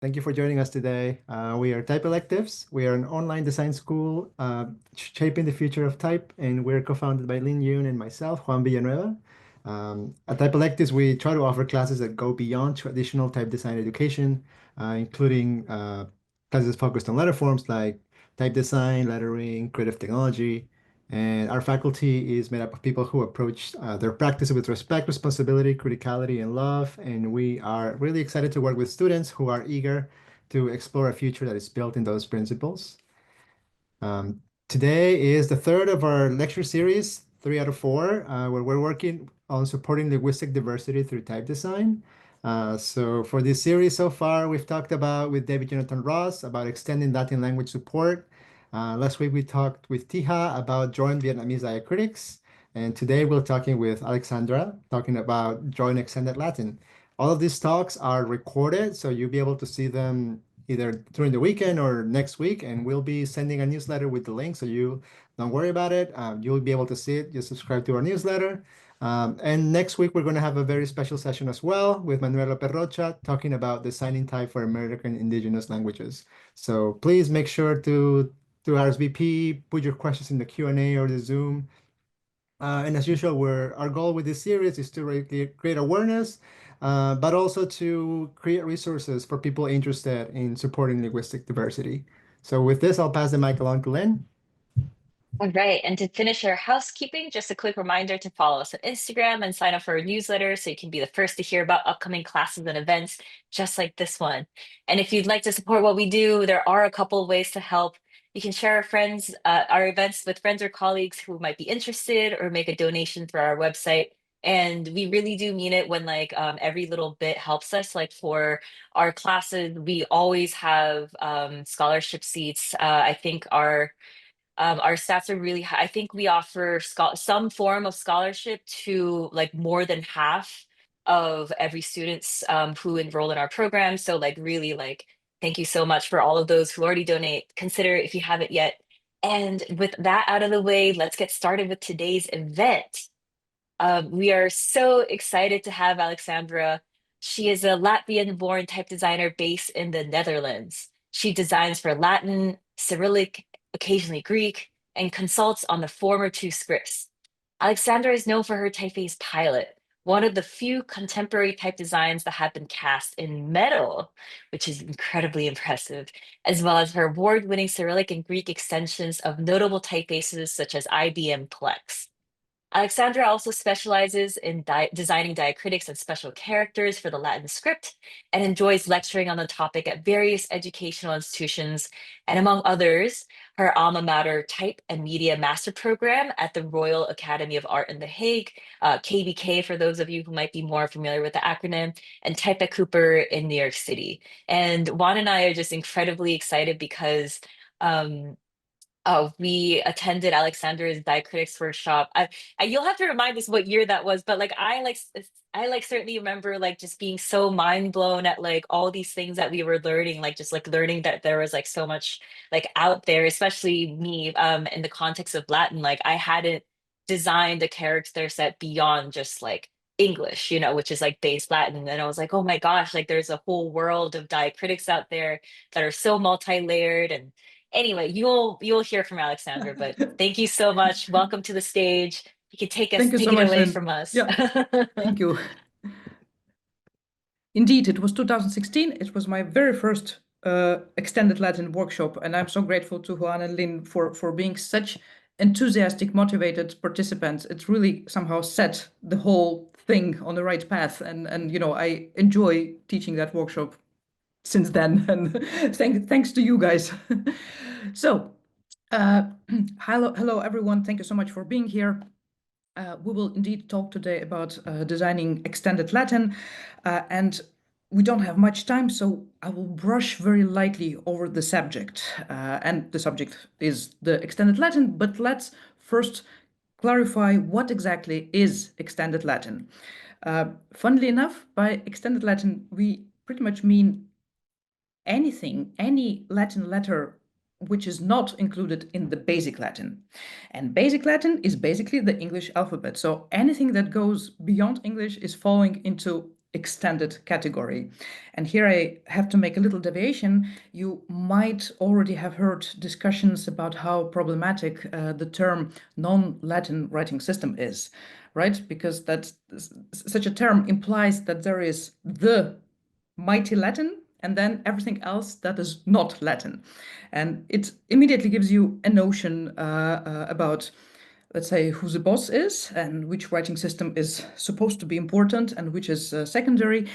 Thank you for joining us today. We are Type Electives. We are an online design school shaping the future of type, and we're co-founded by Lin Yun and myself, Juan Villanueva. At Type Electives, we try to offer classes that go beyond traditional type design education, including classes focused on letter forms like type design, lettering, creative technology. And our faculty is made up of people who approach their practice with respect, responsibility, criticality, and love. And we are really excited to work with students who are eager to explore a future that is built in those principles. Today is the third of our lecture series, 3 out of 4, where we're working on supporting linguistic diversity through type design. So for this series so far, we've talked about with David Jonathan Ross about extending Latin language support. Last week we talked with Tiha about joint Vietnamese diacritics. And today we're talking with Aleksandra, talking about joint extended Latin. All of these talks are recorded, so you'll be able to see them either during the weekend or next week, and we'll be sending a newsletter with the link, so you don't worry about it. You'll be able to see it. Just subscribe to our newsletter. And next week, we're going to have a very special session as well with Manuela Perrocha talking about designing type for American Indigenous languages. So please make sure to RSVP, put your questions in the Q&A or the Zoom. And as usual, our goal with this series is to really create awareness, but also to create resources for people interested in supporting linguistic diversity. So with this, I'll pass the mic along to Lynn. All right. And to finish our housekeeping, just a quick reminder to follow us on Instagram and sign up for our newsletter so you can be the first to hear about upcoming classes and events just like this one. And if you'd like to support what we do, there are a couple of ways to help. You can share our events with friends or colleagues who might be interested, or make a donation through our website. And we really do mean it when every little bit helps us. Like for our classes, we always have scholarship seats. I think our stats are really high. I think we offer some form of scholarship to like more than half of every students who enroll in our program. So really thank you so much for all of those who already donate. Consider it if you haven't yet. And with that out of the way, let's get started with today's event. We are so excited to have Aleksandra. She is a Latvian-born type designer based in the Netherlands. She designs for Latin, Cyrillic, occasionally Greek, and consults on the former 2 scripts. Aleksandra is known for her typeface pilot, one of the few contemporary type designs that have been cast in metal, which is incredibly impressive, as well as her award-winning Cyrillic and Greek extensions of notable typefaces such as IBM Plex. Aleksandra also specializes in designing diacritics and special characters for the Latin script, and enjoys lecturing on the topic at various educational institutions, and among others, her alma mater Type and Media Master Program at the Royal Academy of Art in The Hague, KBK for those of you who might be more familiar with the acronym, and Type at Cooper in New York City. And Juan and I are just incredibly excited because we attended Aleksandra's diacritics workshop. You'll have to remind us what year that was, but I certainly remember just being so mind blown at all these things that we were learning, learning that there was so much out there, especially me in the context of Latin. I hadn't designed a character set beyond just English, which is base Latin. And I was like, oh my gosh, there's a whole world of diacritics out there that are so multi-layered. And anyway, you'll hear from Aleksandra, but thank you so much. Welcome to the stage. You can take it away from us. Yeah, thank you. Indeed, it was 2016. It was my very first extended Latin workshop, and I'm so grateful to Juan and Lynn for being such enthusiastic, motivated participants. It really somehow set the whole thing on the right path, and I enjoy teaching that workshop since then, and thanks to you guys. So, hello everyone. Thank you so much for being here. We will indeed talk today about designing extended Latin, and we don't have much time, so I will brush very lightly over the subject. And the subject is the extended Latin, but let's first clarify what exactly is extended Latin. Funnily enough, by extended Latin, we pretty much mean anything, any Latin letter which is not included in the basic Latin. And basic Latin is basically the English alphabet. So anything that goes beyond English is falling into extended category. And here I have to make a little deviation. You might already have heard discussions about how problematic the term non-Latin writing system is, right? Because such a term implies that there is the mighty Latin and then everything else that is not Latin. And it immediately gives you a notion about, let's say, who the boss is and which writing system is supposed to be important and which is secondary.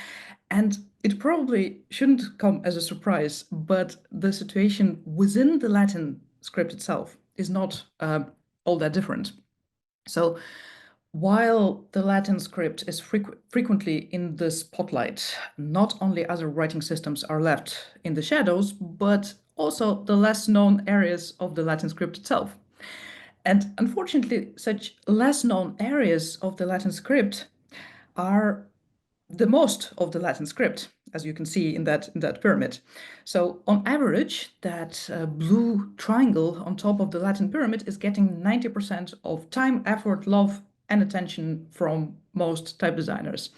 And it probably shouldn't come as a surprise, but the situation within the Latin script itself is not all that different. So while the Latin script is frequently in the spotlight, not only other writing systems are left in the shadows, but also the less known areas of the Latin script itself. And unfortunately, such less known areas of the Latin script are the most of the Latin script, as you can see in that pyramid. So on average, that blue triangle on top of the Latin pyramid is getting 90% of time, effort, love, and attention from most type designers.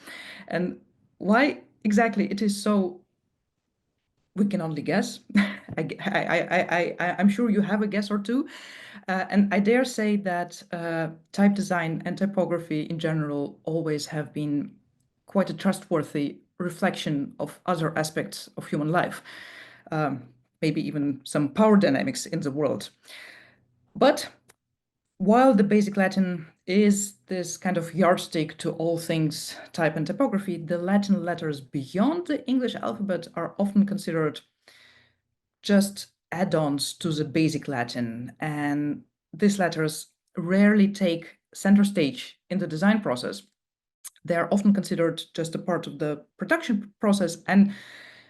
And why exactly it is so, we can only guess. I'm sure you have a guess or two. And I dare say that type design and typography in general always have been quite a trustworthy reflection of other aspects of human life, maybe even some power dynamics in the world. But while the basic Latin is this kind of yardstick to all things type and typography, the Latin letters beyond the English alphabet are often considered just add-ons to the basic Latin, and these letters rarely take center stage in the design process. They are often considered just a part of the production process, and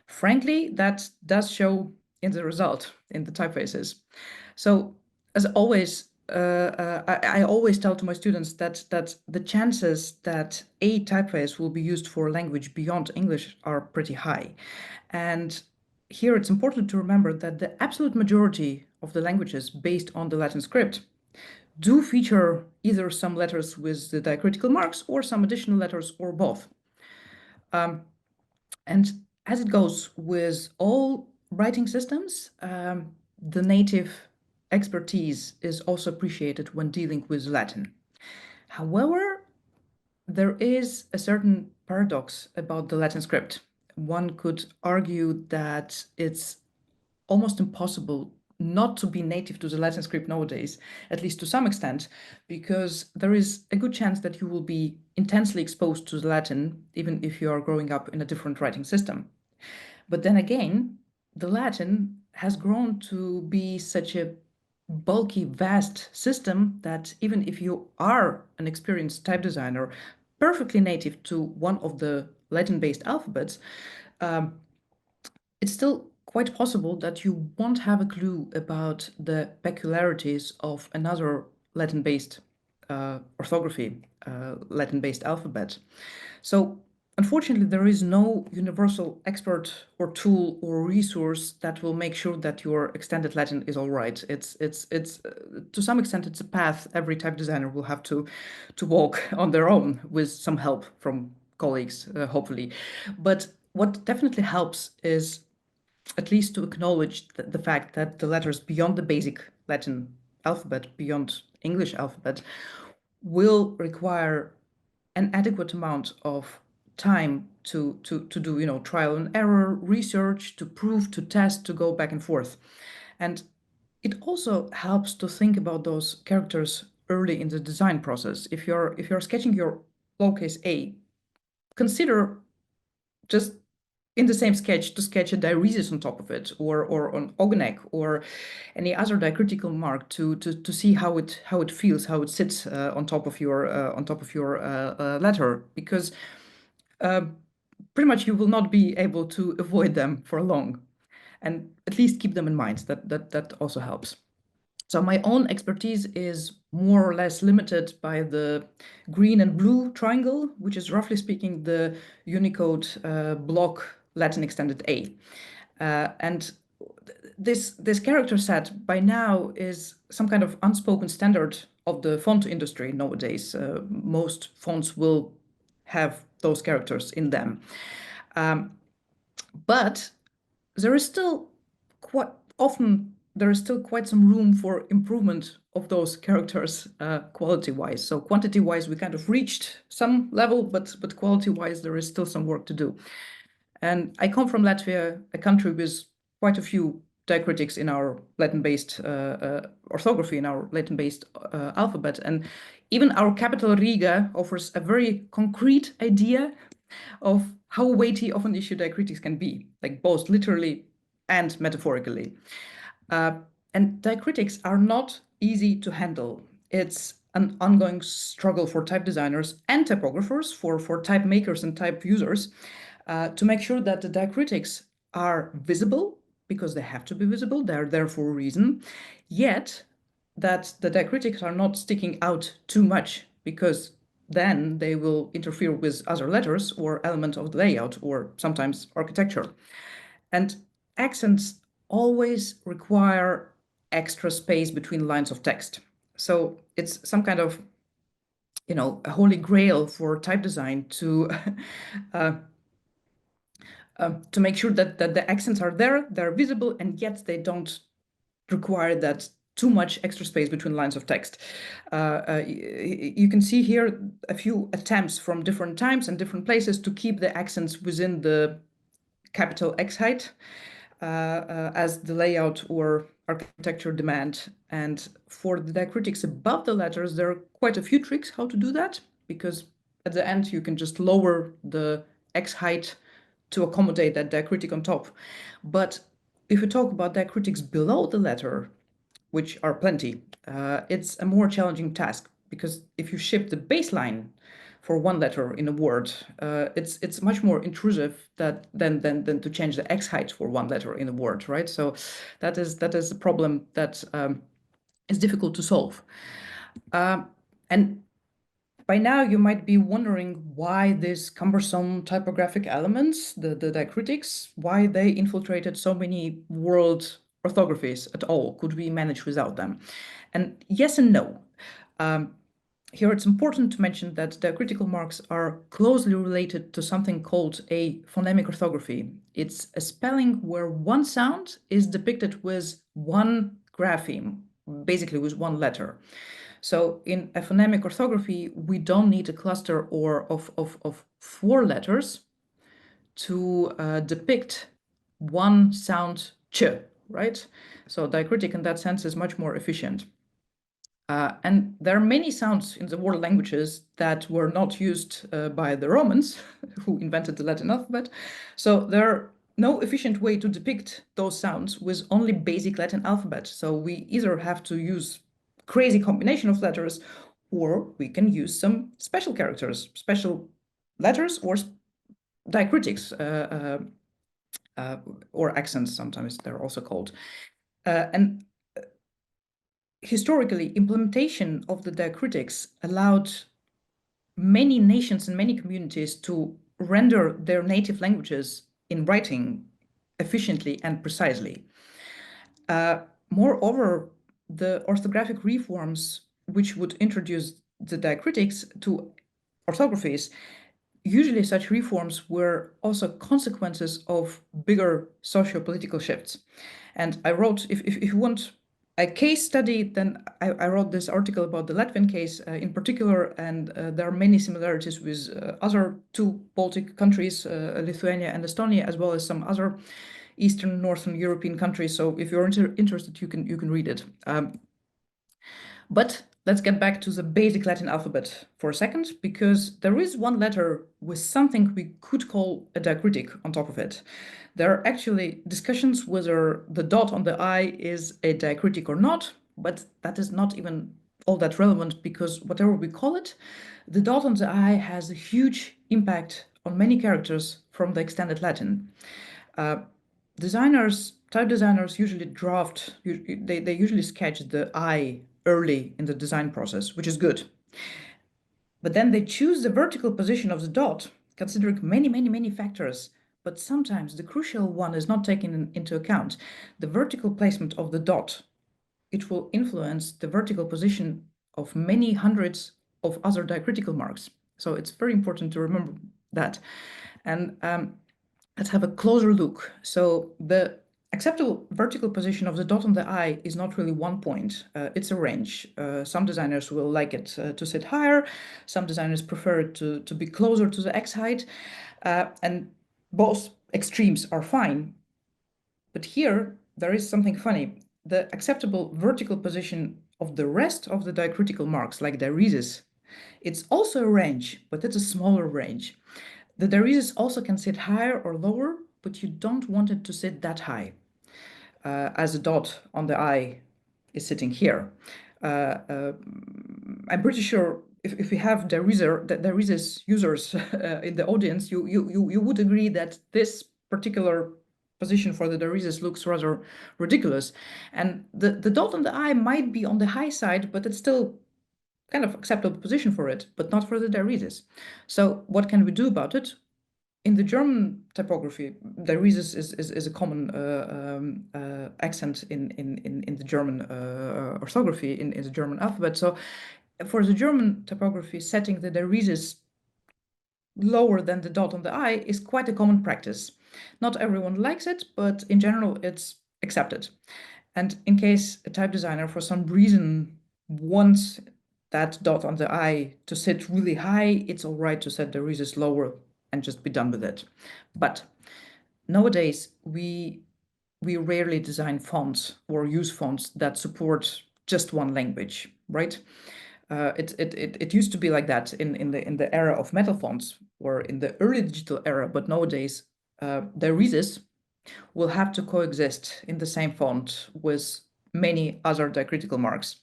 frankly, that does show in the result, in the typefaces. So, as always, I always tell to my students that the chances that a typeface will be used for language beyond English are pretty high. And here it's important to remember that the absolute majority of the languages based on the Latin script do feature either some letters with the diacritical marks or some additional letters or both. And as it goes with all writing systems, the native expertise is also appreciated when dealing with Latin. However, there is a certain paradox about the Latin script. One could argue that it's almost impossible not to be native to the Latin script nowadays, at least to some extent, because there is a good chance that you will be intensely exposed to the Latin, even if you are growing up in a different writing system. But then again, the Latin has grown to be such a bulky, vast system that even if you are an experienced type designer, perfectly native to one of the Latin-based alphabets, it's still quite possible that you won't have a clue about the peculiarities of another Latin-based orthography, Latin-based alphabet. So unfortunately, there is no universal expert or tool or resource that will make sure that your extended Latin is all right. It's to some extent, it's a path every type designer will have to walk on their own with some help from colleagues, hopefully. But what definitely helps is at least to acknowledge the fact that the letters beyond the basic Latin alphabet, beyond English alphabet, will require an adequate amount of time to do trial and error, research, to prove, to test, to go back and forth. And it also helps to think about those characters early in the design process. If you're sketching your lowercase a, consider just in the same sketch to sketch a diaresis on top of it, or an ogonek, or any other diacritical mark to see how it feels, how it sits on top of your letter, because pretty much you will not be able to avoid them for long, and at least keep them in mind. That also helps. So my own expertise is more or less limited by the green and blue triangle, which is roughly speaking the Unicode block Latin extended A. And this character set by now is some kind of unspoken standard of the font industry nowadays. Most fonts will have those characters in them. But there is still quite some room for improvement of those characters quality-wise. So quantity-wise, we kind of reached some level, but quality-wise, there is still some work to do. And I come from Latvia, a country with quite a few diacritics in our Latin-based orthography, in our Latin-based alphabet. And even our capital Riga offers a very concrete idea of how weighty of an issue diacritics can be, like both literally and metaphorically. And diacritics are not easy to handle. It's an ongoing struggle for type designers and typographers, for type makers and type users, to make sure that the diacritics are visible, because they have to be visible, they're there for a reason, yet that the diacritics are not sticking out too much, because then they will interfere with other letters or elements of the layout, or sometimes architecture. And accents always require extra space between lines of text. So it's some kind of, a holy grail for type design to make sure that the accents are there, they're visible, and yet they don't require that too much extra space between lines of text. You can see here a few attempts from different times and different places to keep the accents within the capital X height as the layout or architecture demand. And for the diacritics above the letters, there are quite a few tricks how to do that, because at the end you can just lower the X height to accommodate that diacritic on top. But if you talk about diacritics below the letter, which are plenty, it's a more challenging task, because if you shift the baseline for one letter in a word, it's much more intrusive than to change the X height for one letter in a word, right? So that is a problem that is difficult to solve. And by now, you might be wondering why these cumbersome typographic elements, the diacritics, why they infiltrated so many world orthographies at all. Could we manage without them? And yes and no. Here it's important to mention that diacritical marks are closely related to something called a phonemic orthography. It's a spelling where one sound is depicted with one grapheme, basically with one letter. So in a phonemic orthography, we don't need a cluster of 4 letters to depict one sound ch, right? So diacritic in that sense is much more efficient. And there are many sounds in the world languages that were not used by the Romans, who invented the Latin alphabet. So there are no efficient way to depict those sounds with only basic Latin alphabet. So we either have to use crazy combination of letters, or we can use some special characters, special letters, or diacritics, or accents, sometimes they're also called. And historically, implementation of the diacritics allowed many nations and many communities to render their native languages in writing efficiently and precisely. Moreover, the orthographic reforms, which would introduce the diacritics to orthographies, usually such reforms were also consequences of bigger socio-political shifts. And I wrote, if you want a case study, then I wrote this article about the Latvian case in particular, and there are many similarities with other 2 Baltic countries, Lithuania and Estonia, as well as some other Eastern, Northern European countries. So if you're interested, you can read it. But let's get back to the basic Latin alphabet for a second, because there is one letter with something we could call a diacritic on top of it. There are actually discussions whether the dot on the I is a diacritic or not, but that is not even all that relevant, because whatever we call it, the dot on the I has a huge impact on many characters from the extended Latin. Type designers usually they usually sketch the I early in the design process, which is good. But then they choose the vertical position of the dot, considering many factors. But sometimes the crucial one is not taken into account. The vertical placement of the dot, it will influence the vertical position of many hundreds of other diacritical marks. So it's very important to remember that. And let's have a closer look. So the acceptable vertical position of the dot on the I is not really 1 point. It's a range. Some designers will like it to sit higher. Some designers prefer it to be closer to the X height. And both extremes are fine. But here, there is something funny. The acceptable vertical position of the rest of the diacritical marks, like diaresis, it's also a range, but it's a smaller range. The diaresis also can sit higher or lower, but you don't want it to sit that high, as a dot on the I is sitting here. I'm pretty sure if we have diaresis users in the audience, you would agree that this particular position for the diaresis looks rather ridiculous. And the dot on the I might be on the high side, but it's still kind of acceptable position for it, but not for the diaresis. So what can we do about it? In the German typography, diaresis is a common accent in the German orthography, in the German alphabet. So for the German typography, setting the diaresis lower than the dot on the I is quite a common practice. Not everyone likes it, but in general, it's accepted. And in case a type designer, for some reason, wants that dot on the I to sit really high, it's all right to set the diaresis lower and just be done with it. But nowadays, we rarely design fonts or use fonts that support just one language, right? It used to be like that in the era of metal fonts or in the early digital era, but nowadays diaresis will have to coexist in the same font with many other diacritical marks.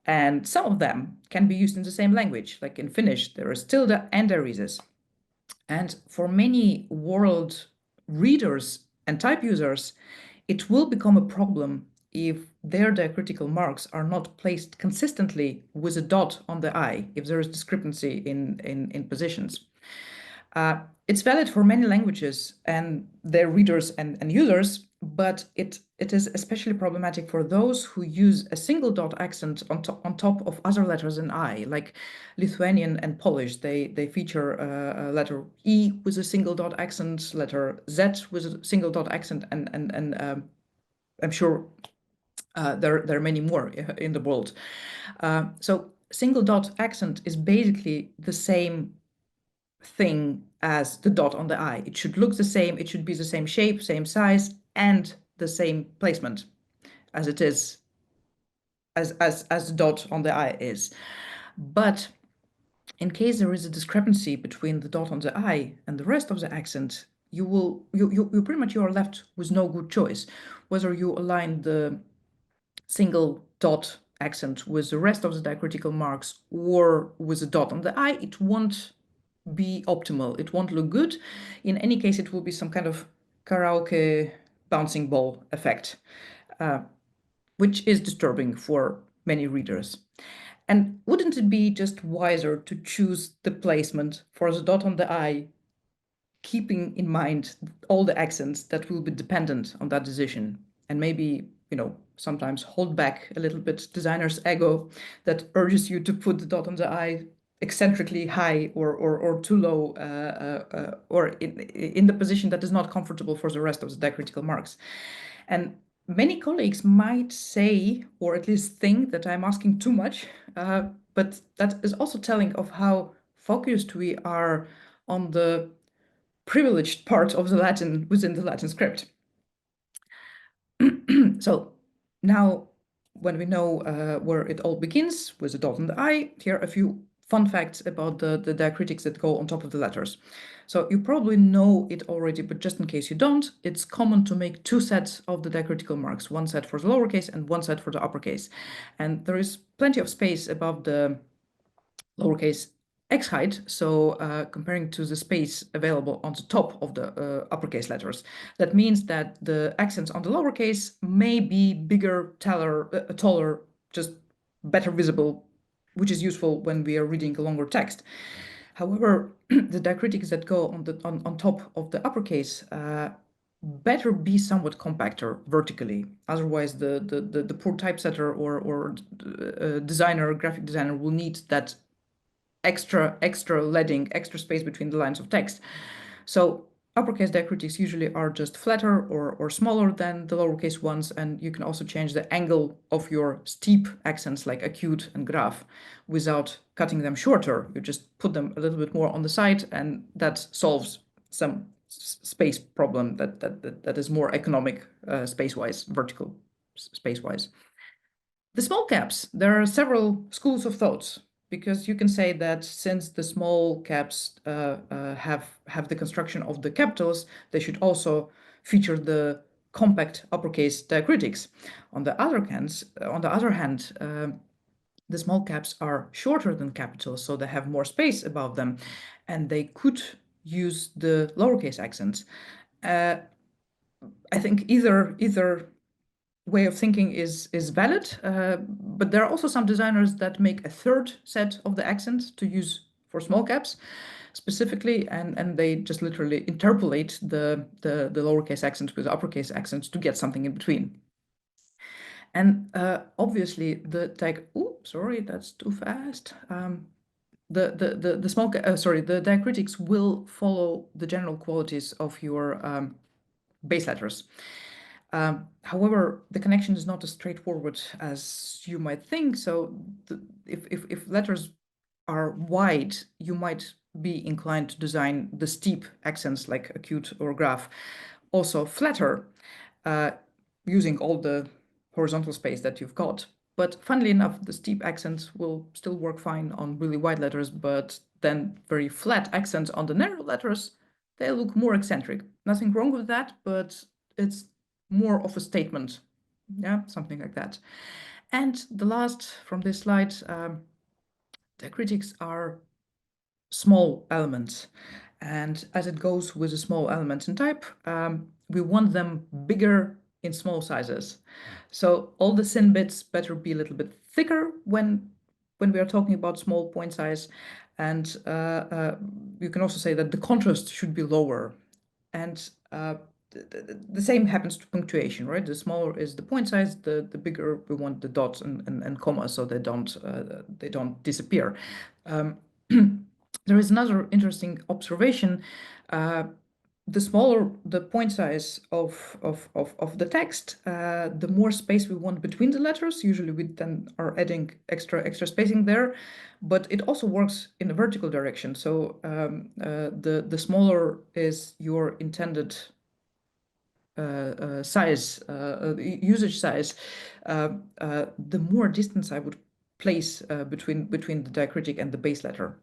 And some of them can be used in the same language, like in Finnish, there is tilde and diaresis. And for many world readers and type users, it will become a problem if their diacritical marks are not placed consistently with a dot on the I, if there is discrepancy in positions. It's valid for many languages and their readers and users, but it is especially problematic for those who use a single dot accent on top of other letters in I, like Lithuanian and Polish. They feature a letter E with a single dot accent, letter Z with a single dot accent, and I'm sure there are many more in the world. So single dot accent is basically the same thing as the dot on the I. It should look the same, it should be the same shape, same size, and the same placement as it is, as the dot on the I is. But in case there is a discrepancy between the dot on the I and the rest of the accent, you pretty much are left with no good choice. Whether you align the single dot accent with the rest of the diacritical marks or with a dot on the I, it won't be optimal. It won't look good. In any case, it will be some kind of karaoke bouncing ball effect, which is disturbing for many readers. And wouldn't it be just wiser to choose the placement for the dot on the I, keeping in mind all the accents that will be dependent on that decision, and maybe, sometimes hold back a little bit designer's ego that urges you to put the dot on the I eccentrically high or too low, or in the position that is not comfortable for the rest of the diacritical marks. And many colleagues might say, or at least think, that I'm asking too much, but that is also telling of how focused we are on the privileged part of the Latin within the Latin script. So now, when we know where it all begins with the dot and the I, here are a few fun facts about the diacritics that go on top of the letters. So you probably know it already, but just in case you don't, it's common to make two sets of the diacritical marks, one set for the lowercase and one set for the uppercase. And there is plenty of space above the lowercase X height, so comparing to the space available on the top of the uppercase letters. That means that the accents on the lowercase may be bigger, taller, just better visible, which is useful when we are reading a longer text. However, the diacritics that go on top of the uppercase better be somewhat compactor vertically. Otherwise, the poor typesetter or designer, graphic designer will need that extra leading, extra space between the lines of text. So uppercase diacritics usually are just flatter or smaller than the lowercase ones, and you can also change the angle of your steep accents like acute and grave without cutting them shorter. You just put them a little bit more on the side, and that solves some space problem that is more economic space-wise, vertical space-wise. The small caps, there are several schools of thoughts, because you can say that since the small caps have the construction of the capitals, they should also feature the compact uppercase diacritics. On the other hand, the small caps are shorter than capitals, so they have more space above them, and they could use the lowercase accents. I think either way of thinking is valid, but there are also some designers that make a third set of the accents to use for small caps specifically, and they just literally interpolate the lowercase accents with uppercase accents to get something in between. And obviously the sorry, that's too fast. The diacritics will follow the general qualities of your base letters. However, the connection is not as straightforward as you might think. So if letters are wide, you might be inclined to design the steep accents like acute or grave, also flatter, using all the horizontal space that you've got. But funnily enough, the steep accents will still work fine on really wide letters, but then very flat accents on the narrow letters, they look more eccentric. Nothing wrong with that, but it's more of a statement, yeah, something like that. And the last from this slide, diacritics are small elements, and as it goes with the small elements in type, we want them bigger in small sizes. So all the sin bits better be a little bit thicker when we are talking about small point size, and you can also say that the contrast should be lower, and the same happens to punctuation, right? The smaller is the point size, the bigger we want the dots and commas, so they don't disappear. There is another interesting observation. The smaller the point size of the text, the more space we want between the letters. Usually we then are adding extra spacing there, but it also works in a vertical direction. So the smaller is your intended size, usage size, the more distance I would place between the diacritic and the base letter.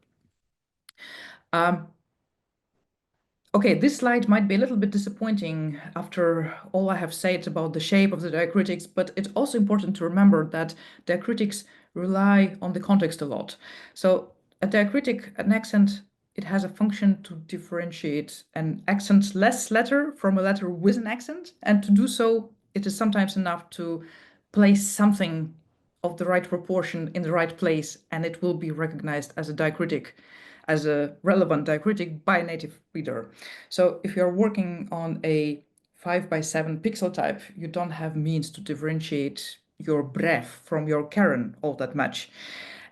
Okay, this slide might be a little bit disappointing after all I have said about the shape of the diacritics, but it's also important to remember that diacritics rely on the context a lot. So a diacritic, an accent, it has a function to differentiate an accent-less letter from a letter with an accent, and to do so, it is sometimes enough to place something of the right proportion in the right place, and it will be recognized as a diacritic, as a relevant diacritic by a native reader. So if you're working on a 5x7 pixel type, you don't have means to differentiate your bref from your Karen all that much.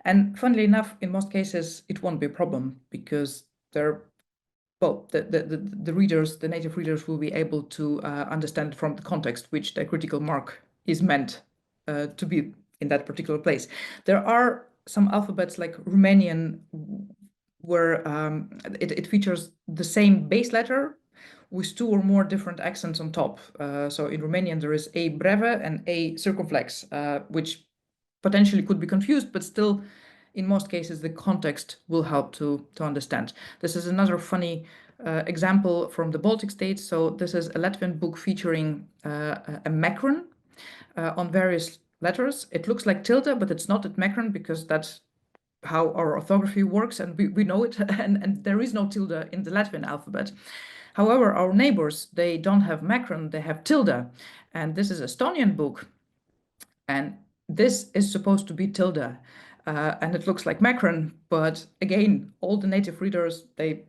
And funnily enough, in most cases, it won't be a problem because the readers, the native readers will be able to understand from the context which diacritical mark is meant to be in that particular place. There are some alphabets like Romanian where it features the same base letter with two or more different accents on top. So in Romanian, there is a breve and a circumflex, which potentially could be confused, but still, in most cases, the context will help to understand. This is another funny example from the Baltic states. So this is a Latvian book featuring a macron on various letters. It looks like tilde, but it's not a macron because that's how our orthography works, and we know it, and there is no tilde in the Latvian alphabet. However, our neighbors, they don't have macron, they have tilde, and this is Estonian book, and this is supposed to be tilde, and it looks like macron, but again, all the native readers, they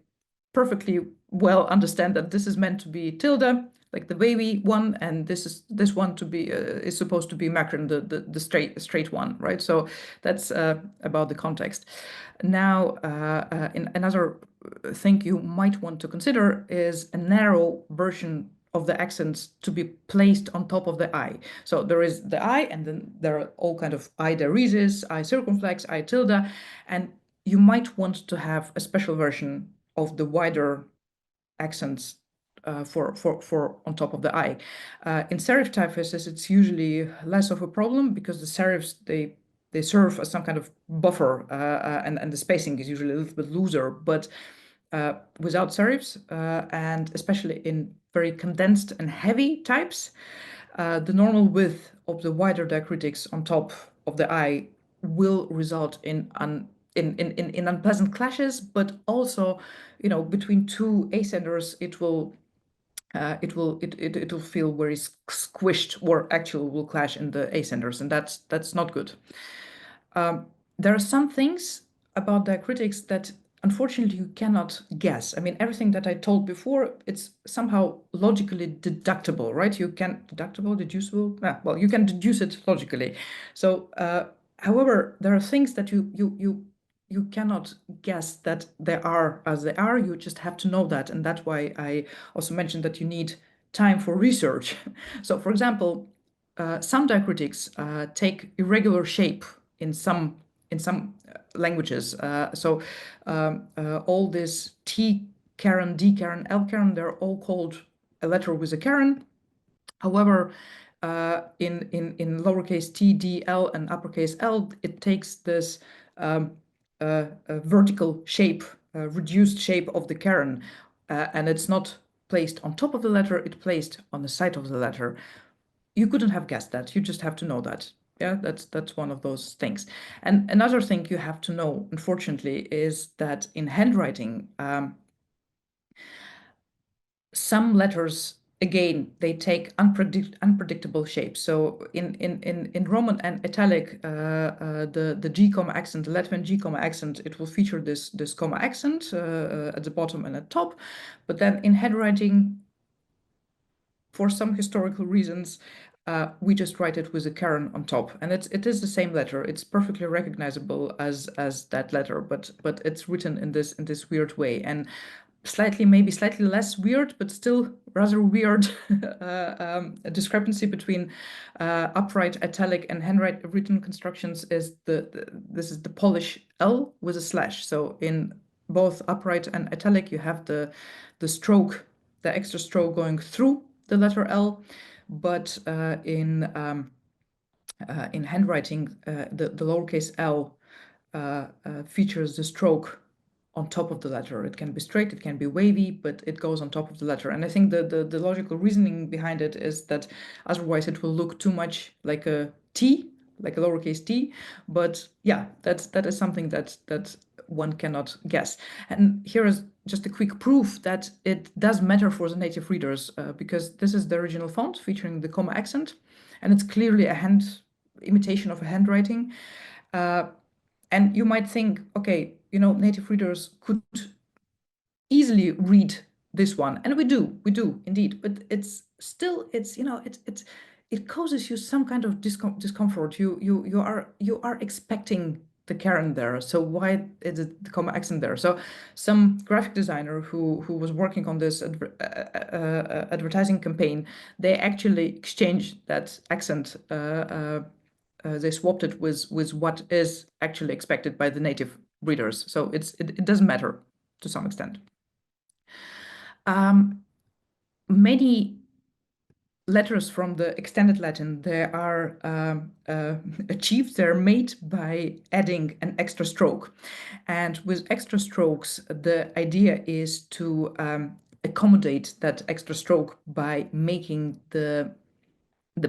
perfectly well understand that this is meant to be tilde. like the wavy one, and this one to be is supposed to be macron, the straight one, right? So that's about the context. Now, in another thing you might want to consider is a narrow version of the accents to be placed on top of the I. So there is the I, and then there are all kind of I diaeresis, I circumflex, I tilde, and you might want to have a special version of the wider accents for on top of the I. In serif typefaces, it's usually less of a problem because the serifs, they serve as some kind of buffer, and the spacing is usually a little bit looser, but without serifs, and especially in very condensed and heavy types, the normal width of the wider diacritics on top of the I will result in unpleasant clashes, but also, you know, between two ascenders, it will feel very squished, or actually will clash in the ascenders, and that's not good. There are some things about diacritics that unfortunately you cannot guess. I mean, everything that I told before, it's somehow logically deductible, right? You can deducible. Well, you can deduce it logically. So, however, there are things that you cannot guess that they are as they are. You just have to know that, and that's why I also mentioned that you need time for research. So, for example, some diacritics take irregular shape in some languages. So all this T caron, D caron, L caron, they're all called a letter with a caron. However, in lowercase t, d, l, and uppercase l, it takes this vertical shape, reduced shape of the caron, and it's not placed on top of the letter, it's placed on the side of the letter. You couldn't have guessed that. You just have to know that. Yeah, that's one of those things. And another thing you have to know, unfortunately, is that in handwriting, some letters, again, they take unpredictable shapes. So in Roman and Italic, the G comma accent, the Latvian G comma accent, it will feature this comma accent at the bottom and at top. But then in handwriting, for some historical reasons, we just write it with a caron on top, and it is the same letter. It's perfectly recognizable as that letter, but it's written in this weird way, and maybe slightly less weird, but still rather weird a discrepancy between upright, italic, and handwritten constructions is this is the Polish L with a slash. So in both upright and italic, you have the stroke, the extra stroke going through the letter L, but in handwriting, the lowercase l features the stroke on top of the letter. It can be straight, it can be wavy, but it goes on top of the letter. And I think the logical reasoning behind it is that otherwise it will look too much like a T, like a lowercase t. But yeah, that is something that one cannot guess. And here is just a quick proof that it does matter for the native readers, because this is the original font featuring the comma accent, and it's clearly a hand imitation of a handwriting. And you might think, okay, you know, native readers could easily read this one, and we do indeed, but it's still, you know, it causes you some kind of discomfort. You are expecting the caron there, so why is it the comma accent there? So some graphic designer who was working on this advertising campaign, they actually exchanged that accent. They swapped it with what is actually expected by the native readers. So it doesn't matter to some extent. Many letters from the extended Latin, they are achieved, they're made by adding an extra stroke. And with extra strokes, the idea is to accommodate that extra stroke by making the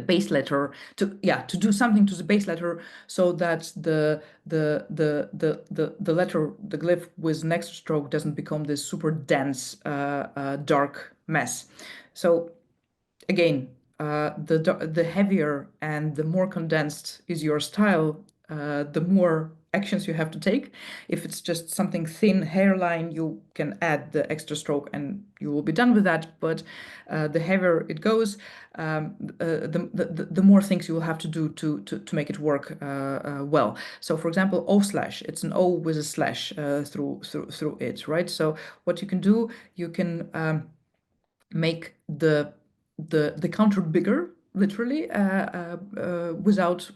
base letter to do something to the base letter, so that the letter, the glyph with an extra stroke, doesn't become this super dense dark mess. So again, the heavier and the more condensed is your style, the more actions you have to take. If it's just something thin hairline, you can add the extra stroke and you will be done with that. But the heavier it goes, the more things you will have to do to make it work well. So for example, O slash, it's an O with a slash through it, right? So what you can do, you can make the counter bigger, literally, without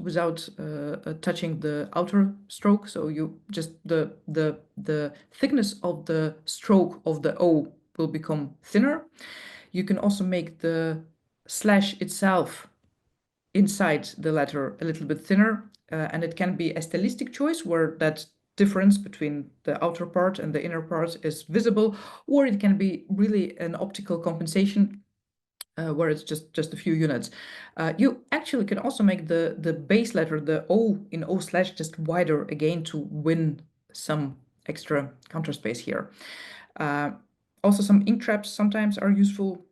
touching the outer stroke. So you just the thickness of the stroke of the O will become thinner. You can also make the slash itself inside the letter a little bit thinner, and it can be a stylistic choice where that difference between the outer part and the inner part is visible, or it can be really an optical compensation where it's just a few units. You actually can also make the base letter, the O in O slash, just wider again to win some extra counter space here. Also, some ink traps sometimes are useful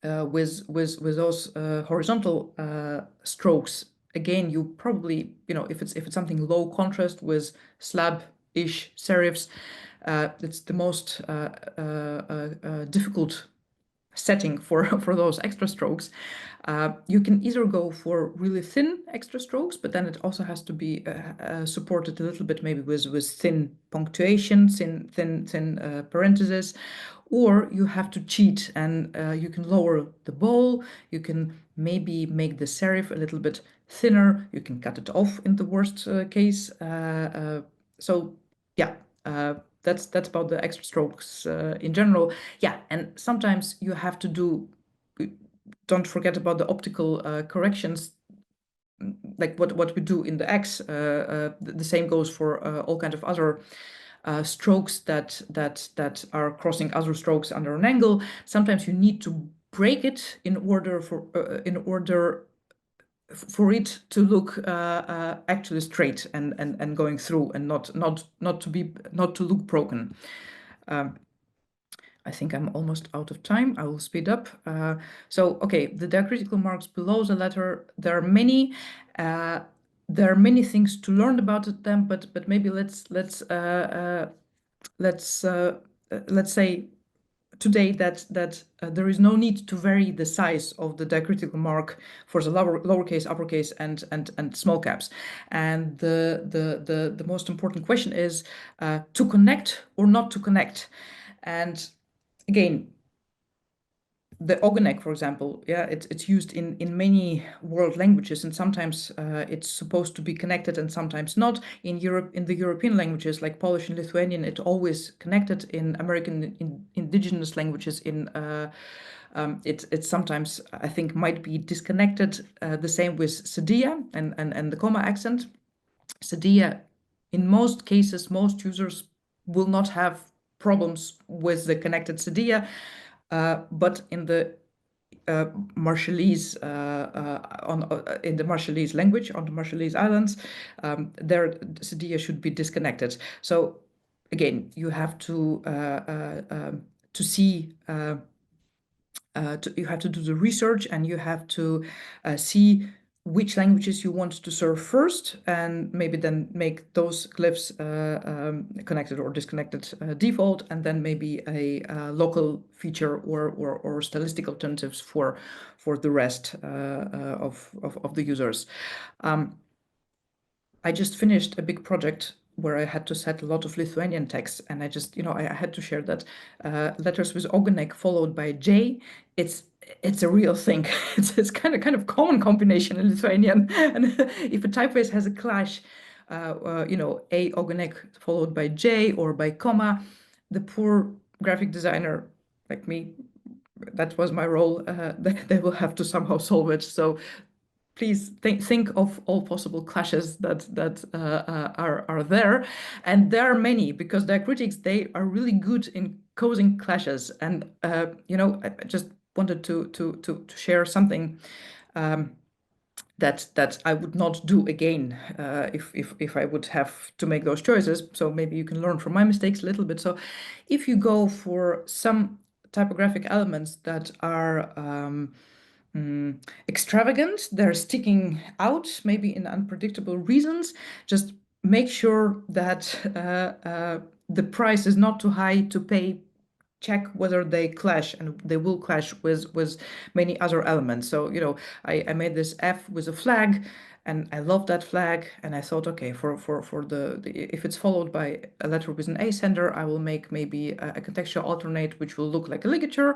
with those horizontal strokes. Again, you probably, if it's something low contrast with slab-ish serifs, it's the most difficult setting for those extra strokes. You can either go for really thin extra strokes, but then it also has to be supported a little bit, maybe with thin punctuation, thin parentheses, or you have to cheat and you can lower the bowl. You can maybe make the serif a little bit thinner. You can cut it off in the worst case. So yeah. That's about the extra strokes in general. Yeah, and sometimes you have to do, don't forget about the optical corrections, like what we do in the X. The same goes for all kinds of other strokes that are crossing other strokes under an angle. Sometimes you need to break it in order for it to look actually straight and going through, and not to look broken. I think I'm almost out of time. I will speed up. So, okay, the diacritical marks below the letter, there are many. There are many things to learn about them, but maybe let's say today that there is no need to vary the size of the diacritical mark for the lowercase, uppercase, and small caps. And the most important question is to connect or not to connect. And again, the ogonek, for example, yeah, it's used in many world languages, and sometimes it's supposed to be connected and sometimes not. In Europe, in the European languages like Polish and Lithuanian, it's always connected. In American indigenous languages, it's sometimes, I think, might be disconnected. The same with sedia and the comma accent. Sedia, in most cases, most users will not have problems with the connected sedia. But in the Marshallese, in the Marshallese language, on the Marshallese Islands, their sedia should be disconnected. So again, you have to see. You have to do the research, and you have to see which languages you want to serve first, and maybe then make those glyphs connected or disconnected default, and then maybe a local feature or stylistic alternatives for the rest of the users. I just finished a big project where I had to set a lot of Lithuanian text, and I just, I had to share that letters with ogonek followed by J, it's a real thing. It's kind of common combination in Lithuanian, and if a typeface has a clash, a ogonek followed by J or by comma, the poor graphic designer like me, that was my role. They will have to somehow solve it. So please think of all possible clashes that are there, and there are many, because diacritics, they are really good in causing clashes. And I just wanted to share something that I would not do again if I would have to make those choices. So maybe you can learn from my mistakes a little bit. So if you go for some typographic elements that are extravagant, they're sticking out, maybe in unpredictable reasons, just make sure that the price is not too high to pay. Check whether they clash, and they will clash with many other elements. So, you know, I made this F with a flag, and I love that flag. And I thought, okay, for the if it's followed by a letter with an ascender, I will make maybe a contextual alternate, which will look like a ligature.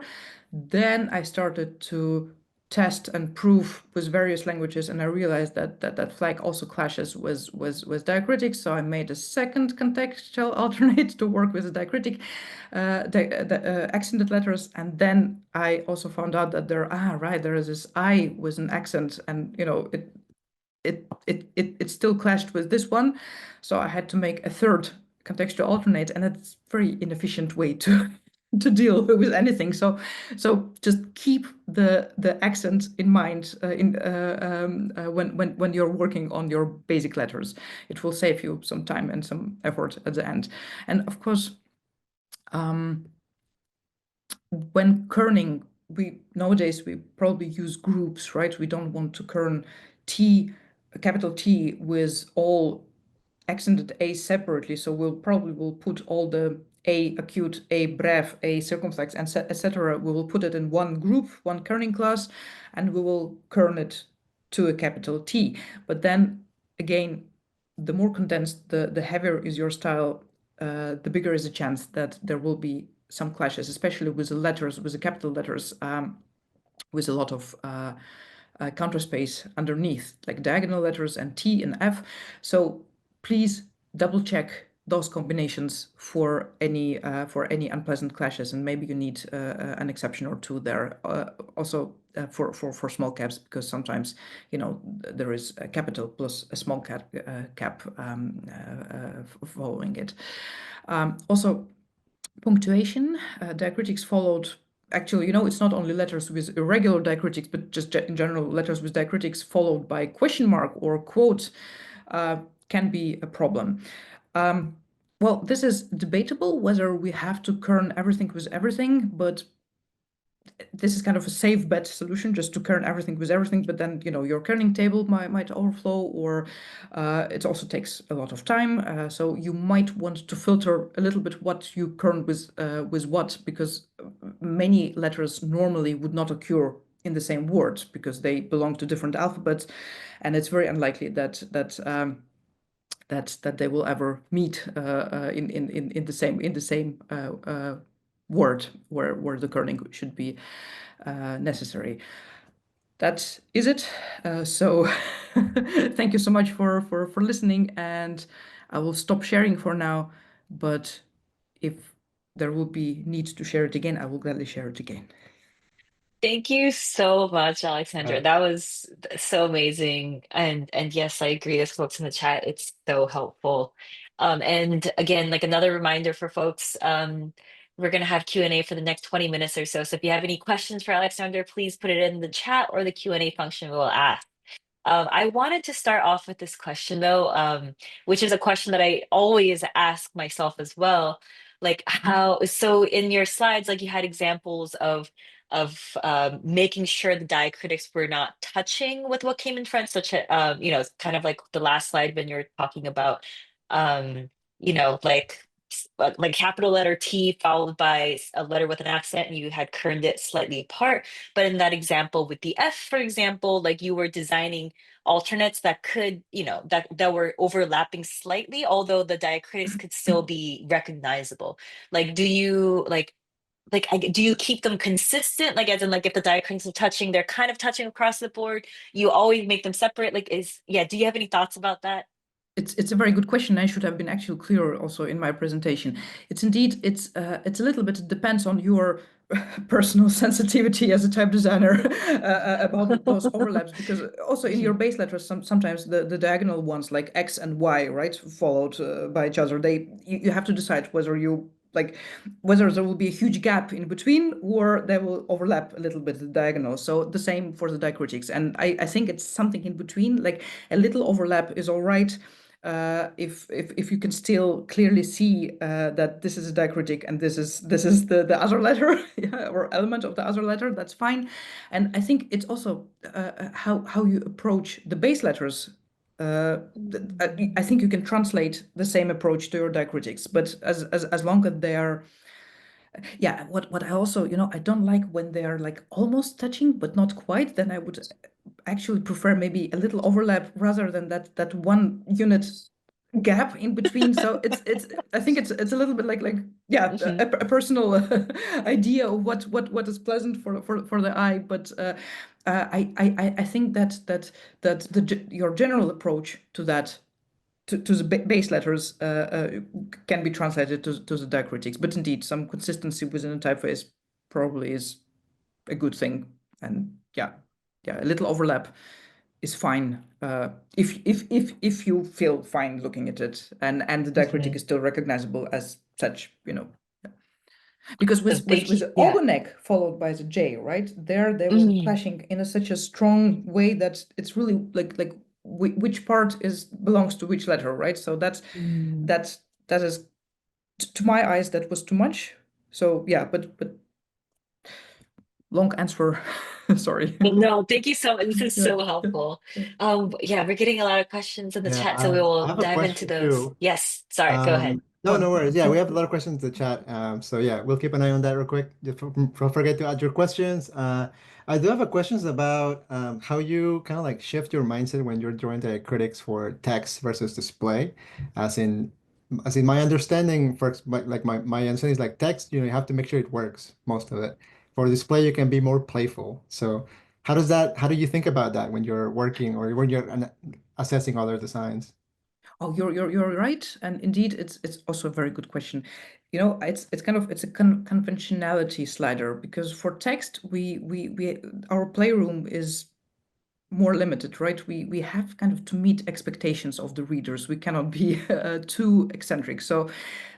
Then I started to test and prove with various languages, and I realized that flag also clashes with diacritics. So I made a second contextual alternate to work with the diacritic accented letters, and then I also found out that there is this I with an accent, and you know it still clashed with this one, so I had to make a third contextual alternate, and it's very inefficient way to deal with anything. So just keep the accent in mind when you're working on your basic letters. It will save you some time and some effort at the end. And of course, when kerning, nowadays we probably use groups, right? We don't want to kern T, capital T, with all accented A separately. So we'll put all the A acute, A bref, A circumflex, and etc. We will put it in one group, one kerning class, and we will kern it to a capital T. But then again, the more condensed, the heavier is your style, the bigger is the chance that there will be some clashes, especially with the letters, with the capital letters, with a lot of counter space underneath, like diagonal letters and T and F. So please double check those combinations for any unpleasant clashes, and maybe you need an exception or two there. Also for small caps, because sometimes, you know, there is a capital plus a small cap following it. Also, punctuation. Diacritics followed. Actually, you know, it's not only letters with irregular diacritics, but just in general, letters with diacritics followed by question mark or quote can be a problem. Well, this is debatable whether we have to kern everything with everything, but this is kind of a safe bet solution, just to kern everything with everything. But then, you know, your kerning table might overflow, or it also takes a lot of time. So you might want to filter a little bit what you kern with what, because many letters normally would not occur in the same word because they belong to different alphabets, and it's very unlikely that they will ever meet in the same word where the kerning should be necessary. That is it. So thank you so much for listening, and I will stop sharing for now, but if there will be need to share it again, I will gladly share it again. Thank you so much, Aleksandra. Uh, That was so amazing. And yes, I agree with folks in the chat. It's so helpful. And again, like another reminder for folks, we're gonna have Q&A for the next 20 minutes or so. So if you have any questions for Aleksandra, please put it in the chat, or the Q&A function will ask. I wanted to start off with this question though, which is a question that I always ask myself as well. Like so in your slides, like you had examples of making sure the diacritics were not touching with what came in front, such as you know, kind of like the last slide when you're talking about you know, like capital letter T followed by a letter with an accent, and you had kerned it slightly apart. But in that example with the F, for example, like you were designing alternates that could, you know, that were overlapping slightly, although the diacritics could still be recognizable. Like, do you keep them consistent? Like, as in, like, if the diacritics are touching, they're kind of touching across the board. You always make them separate. Like, do you have any thoughts about that? It's a very good question. I should have been actually clearer also in my presentation. It's indeed, it's a little bit, it depends on your personal sensitivity as a type designer about those overlaps, because also in your base letters, sometimes the diagonal ones like X and Y, right, followed by each other, you have to decide whether whether there will be a huge gap in between, or they will overlap a little bit the diagonal. So the same for the diacritics. And I think it's something in between, like a little overlap is all right. If you can still clearly see that this is a diacritic and this is the other letter, yeah, or element of the other letter, that's fine. And I think it's also how you approach the base letters I think you can translate the same approach to your diacritics, but as long as they are, yeah, what I also, I don't like when they are like almost touching, but not quite, then I would actually prefer maybe a little overlap rather than that one unit gap in between. So I think it's a little bit like yeah, a personal idea of what is pleasant for the eye, but I think that your general approach to that to the base letters can be translated to the diacritics, but indeed some consistency within a typeface probably is a good thing, and yeah, a little overlap is fine if you feel fine looking at it, and the diacritic is still recognizable as such, Yeah. Because with the ogonek followed by the J, right? There they were clashing in such a strong way that it's really like which part belongs to which letter, right? So that is to my eyes that was too much. So yeah, but long answer. Sorry. No, thank you so much. This is so helpful. Yeah, we're getting a lot of questions in the chat, so we I will have a dive into question those. too. Yes, sorry, go ahead. No worries. Yeah, we have a lot of questions in the chat. So yeah, we'll keep an eye on that real quick. Don't forget to add your questions. I do have a questions about how you kind of like shift your mindset when you're drawing the critics for text versus display. As in, my understanding my understanding is like text, you have to make sure it works, most of it. For display, you can be more playful. So how do you think about that when you're working or when you're assessing other designs? Oh, you're right, and indeed, it's also a very good question. It's a conventionality slider, because for text, we our playroom is more limited, right? We have kind of to meet expectations of the readers. We cannot be too eccentric. So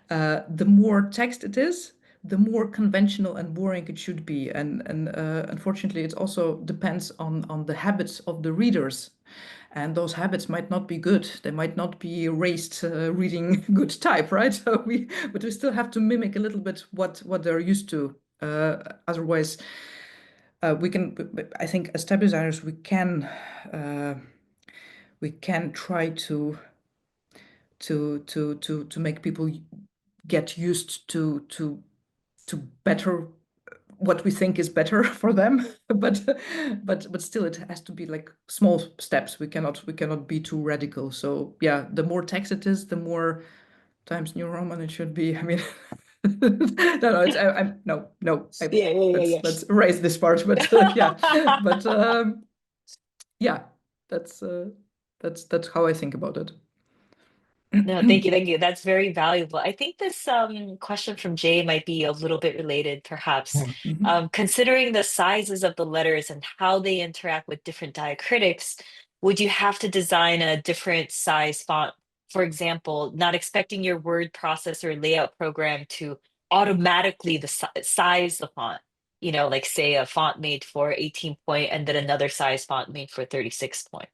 the more text it is, the more conventional and boring it should be. And unfortunately, it also depends on the habits of the readers. And those habits might not be good. They might not be raised reading good type, right? But we still have to mimic a little bit what they're used to. Otherwise, we can. I think as tab designers, we can try to make people get used to better, what we think is better for them, but still it has to be like small steps. We cannot be too radical. So yeah, the more text it is, the more Times New Roman it should be. I mean, no, it's I'm no. Yeah. Let's erase this part. But yeah, but yeah, that's how I think about it. No, thank you. That's very valuable. I think this question from Jay might be a little bit related, perhaps. Considering the sizes of the letters and how they interact with different diacritics, would you have to design a different size font? For example, not expecting your word processor layout program to automatically size the font. Like say a font made for 18 point and then another size font made for 36 point.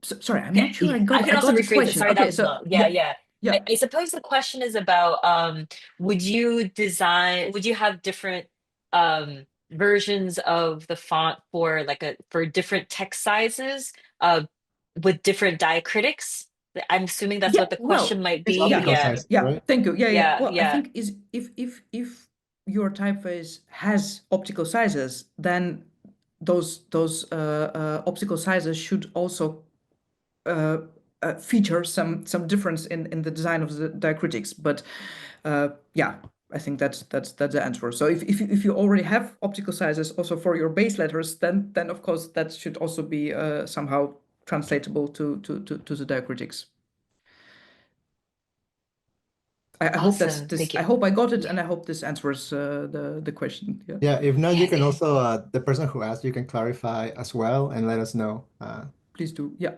Sorry, I'm not sure I got can also the rephrase it. question. Sorry, Okay, that was so long. Yeah. yeah. I suppose the question is about would you have different versions of the font for for different text sizes with different diacritics? I'm assuming that's what the question might It's be. optical size, right? Thank you. Yeah. Well, I Yeah. think is if your typeface has optical sizes, then those optical sizes should also feature some difference in the design of the diacritics. But yeah, I think that's the answer. So if you already have optical sizes also for your base letters, then of course that should also be somehow translatable to the diacritics. I hope that's Awesome. this. Thank you. I hope I got it, Yeah. and I hope this answers the question. Yeah. Yeah, if not, you Yeah. can also, the person who asked, you can clarify as well and let us know. Please do. Yeah.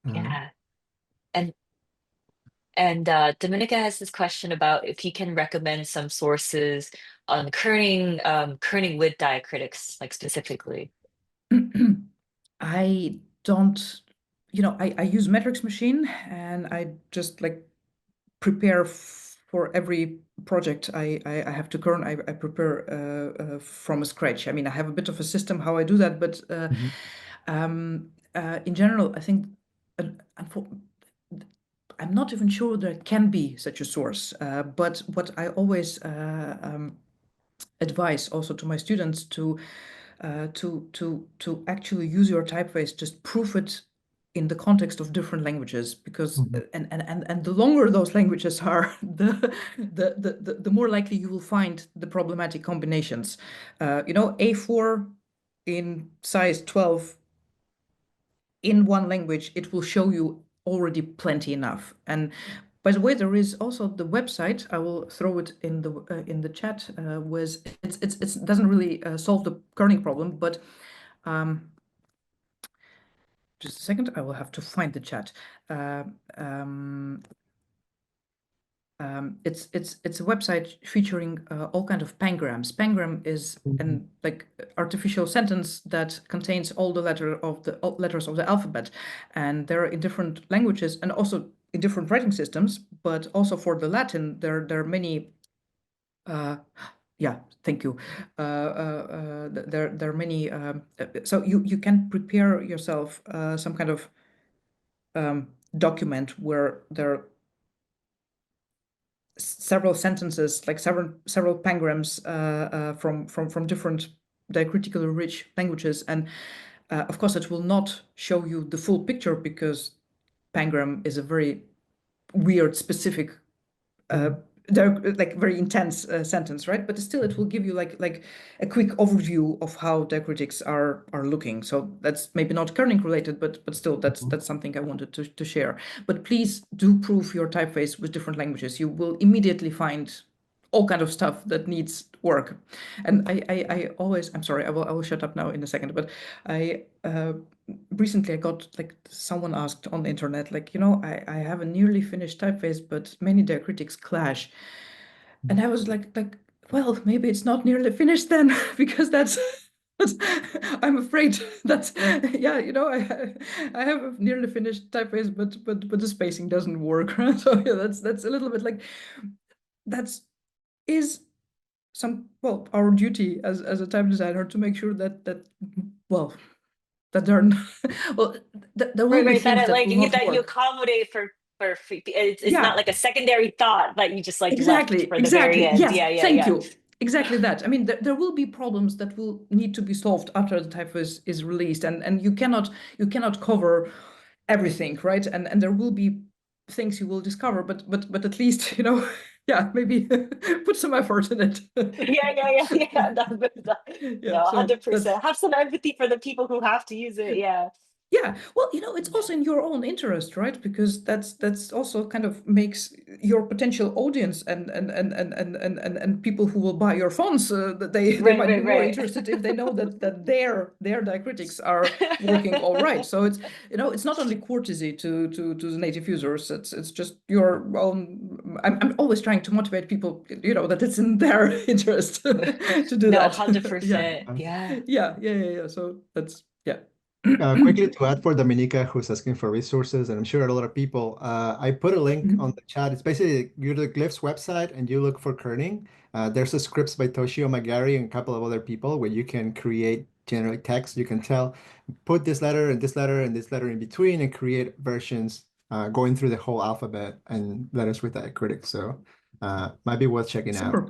Yeah. And Dominica has this question about if you can recommend some sources on kerning with diacritics, like specifically. I don't, I use metrics machine, and I just like prepare for every project I have to kern, I prepare from scratch. I mean, I have a bit of a system how I do that, but in general, I think I'm not even sure there can be such a source. But what I always advise also to my students to actually use your typeface, just proof it in the context of different languages, because and the longer those languages are, the more likely you will find the problematic combinations. A4 in size 12 in one language, it will show you already plenty enough. And by the way, there is also the website. I will throw it in the chat. Was it doesn't really solve the kerning problem, but just a second. I will have to find the chat. It's a website featuring all kind of pangrams. Pangram is an like artificial sentence that contains all the letters of the alphabet, and they're in different languages and also in different writing systems. But also for the Latin, there are many. Yeah, thank you. There are many. So you can prepare yourself some kind of document where there are several sentences, like several pangrams from different diacritically rich languages, and of course it will not show you the full picture because pangram is a very weird, specific, like very intense sentence, right? But still, it will give you like a quick overview of how diacritics are looking. So that's maybe not kerning related, but still, that's something I wanted to share. But please do proof your typeface with different languages. You will immediately find all kind of stuff that needs work. And I always, I'm sorry, I will shut up now in a second, but I recently I got like someone asked on the internet, like, I have a nearly finished typeface, but many diacritics clash. And I was like, well, maybe it's not nearly finished then, because that's I'm afraid that yeah, I have a nearly finished typeface, but the spacing doesn't work. So yeah, that's a little bit like is our duty as a type designer to make sure that there are there will be Right, things that will not that you work. accommodate for it's not like a secondary thought that you just like left Exactly, for the very end. yes, Yeah. thank you. Exactly that. I mean, there will be problems that will need to be solved after the typeface is released, and you cannot cover everything, right? And there will be things you will discover, but at least yeah, maybe put some effort in it. Yeah. Yeah, No, so 100%. Have some empathy for the people who have to use it. Yeah. yeah, well, it's also in your own interest, right? Because that's also kind of makes your potential audience and people who will buy your fonts that they might be more interested if they know that their diacritics are working all right. So it's it's not only courtesy to the native users. It's just your own. I'm always trying to motivate people, that it's in their interest to do No, that. 100%. Yeah. So that's yeah. Quickly to add for Dominica, who's asking for resources, and I'm sure a lot of people, I put a link on the chat. It's basically you go to Glyph's website and you look for kerning. There's a scripts by Toshio Magari and a couple of other people where you can generate text. You can put this letter and this letter and this letter in between and create versions going through the whole alphabet and letters with diacritics. So might be worth checking out. Super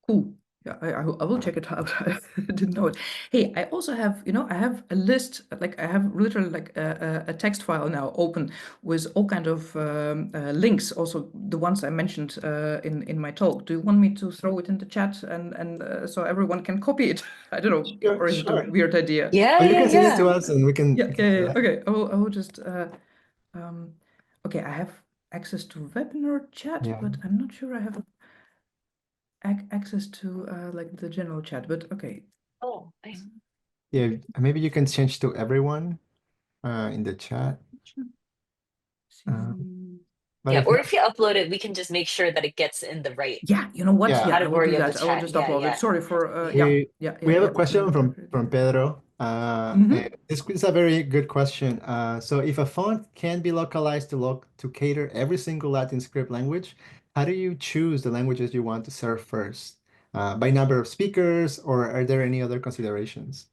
cool. Yeah, I will check it out. I didn't know it. Hey, I also have, I have a list, like I have literally like a text file now open with all kind of links, also the ones I mentioned in my talk. Do you want me to throw it in the chat and so everyone can copy it? I don't know, Sure, or is it a weird idea? Yeah. you can send it to us and we can. Yeah. Okay, I will just okay, I have access to webinar chat, Yeah. but I'm not sure I have access to like the general chat, but okay. Oh, nice. Yeah, maybe you can change to everyone in the chat. But Yeah, if or not, if you upload it, we can just make sure that it gets in the right Yeah, you know what? Yeah. Yeah, I will do category of the that. I will chat. just Yeah, upload it. yeah. Sorry for we have a question from Pedro. Mhm. This is a very good question. So if a font can be localized to cater every single Latin script language, how do you choose the languages you want to serve first? By number of speakers, or are there any other considerations?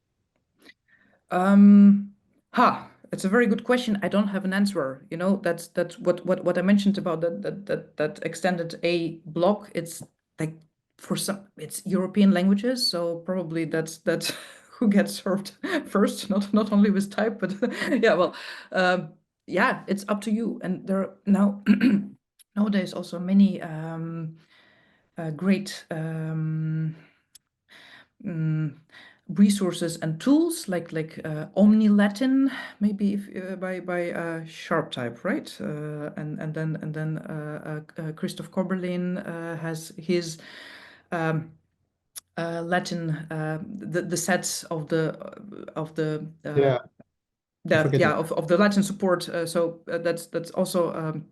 It's a very good question. I don't have an answer. You know, that's what I mentioned about that extended A block. It's like for some, it's European languages, so probably that's who gets served first, not only with type, but yeah, well, yeah, it's up to you. And there are now nowadays also many great resources and tools like Omni Latin, maybe if, by Sharp Type, right? And then Christoph Koberlin has his Latin the sets of the Yeah, I forget the of the Latin support. So that's also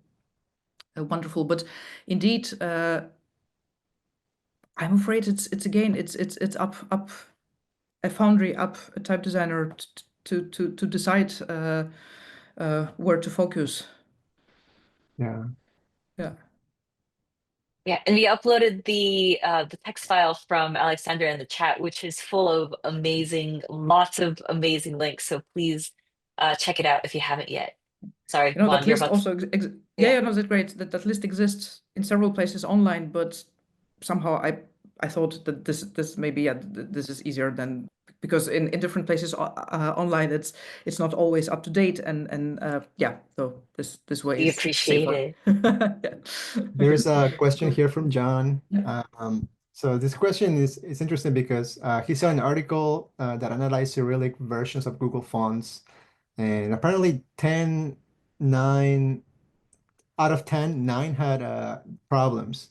wonderful. But indeed, I'm afraid it's again it's up a foundry, up a type designer to decide where to focus. yeah. Yeah. Yeah, and we uploaded the text file from Alexandra in the chat, which is full of lots of amazing links. So please check it out if you haven't yet. Sorry, You know, Juan, that you're list about to. also Yeah. yeah, no, that's great. That list exists in several places online, but somehow I thought that this maybe this is easier than, because in different places online it's not always up to date, and yeah, so this way We is appreciate safer. it. Yeah. There's a question here from John. So this question is interesting because he saw an article that analyzed Cyrillic versions of Google Fonts, and apparently out of 10, 9 had problems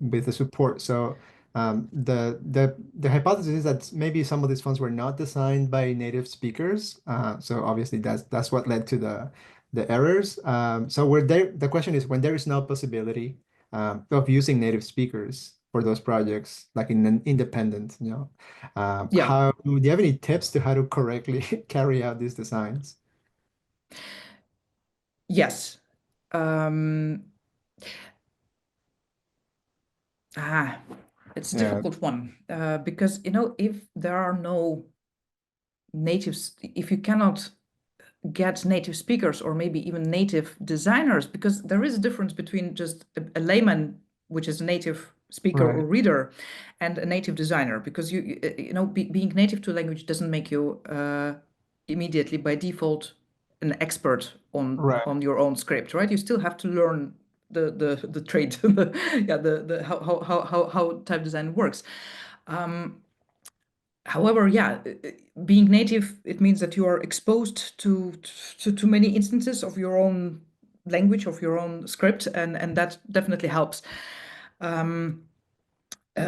with the support. So the hypothesis is that maybe some of these fonts were not designed by native speakers. So obviously that's what led to the errors. So the question is, when there is no possibility of using native speakers for those projects, like in an independent, Yeah. how do you have any tips to how to correctly carry out these designs? Yes. It's a Yeah, difficult one because, you know, if there are no natives, if you cannot get native speakers or maybe even native designers, because there is a difference between just a layman, which is a native speaker or right, reader, and a native designer, because you know, being native to a language doesn't make you immediately by default an expert right. on your own script, right? You still have to learn the trade, yeah, the how type design works. However, yeah, being native, it means that you are exposed to many instances of your own language, of your own script, and that definitely helps.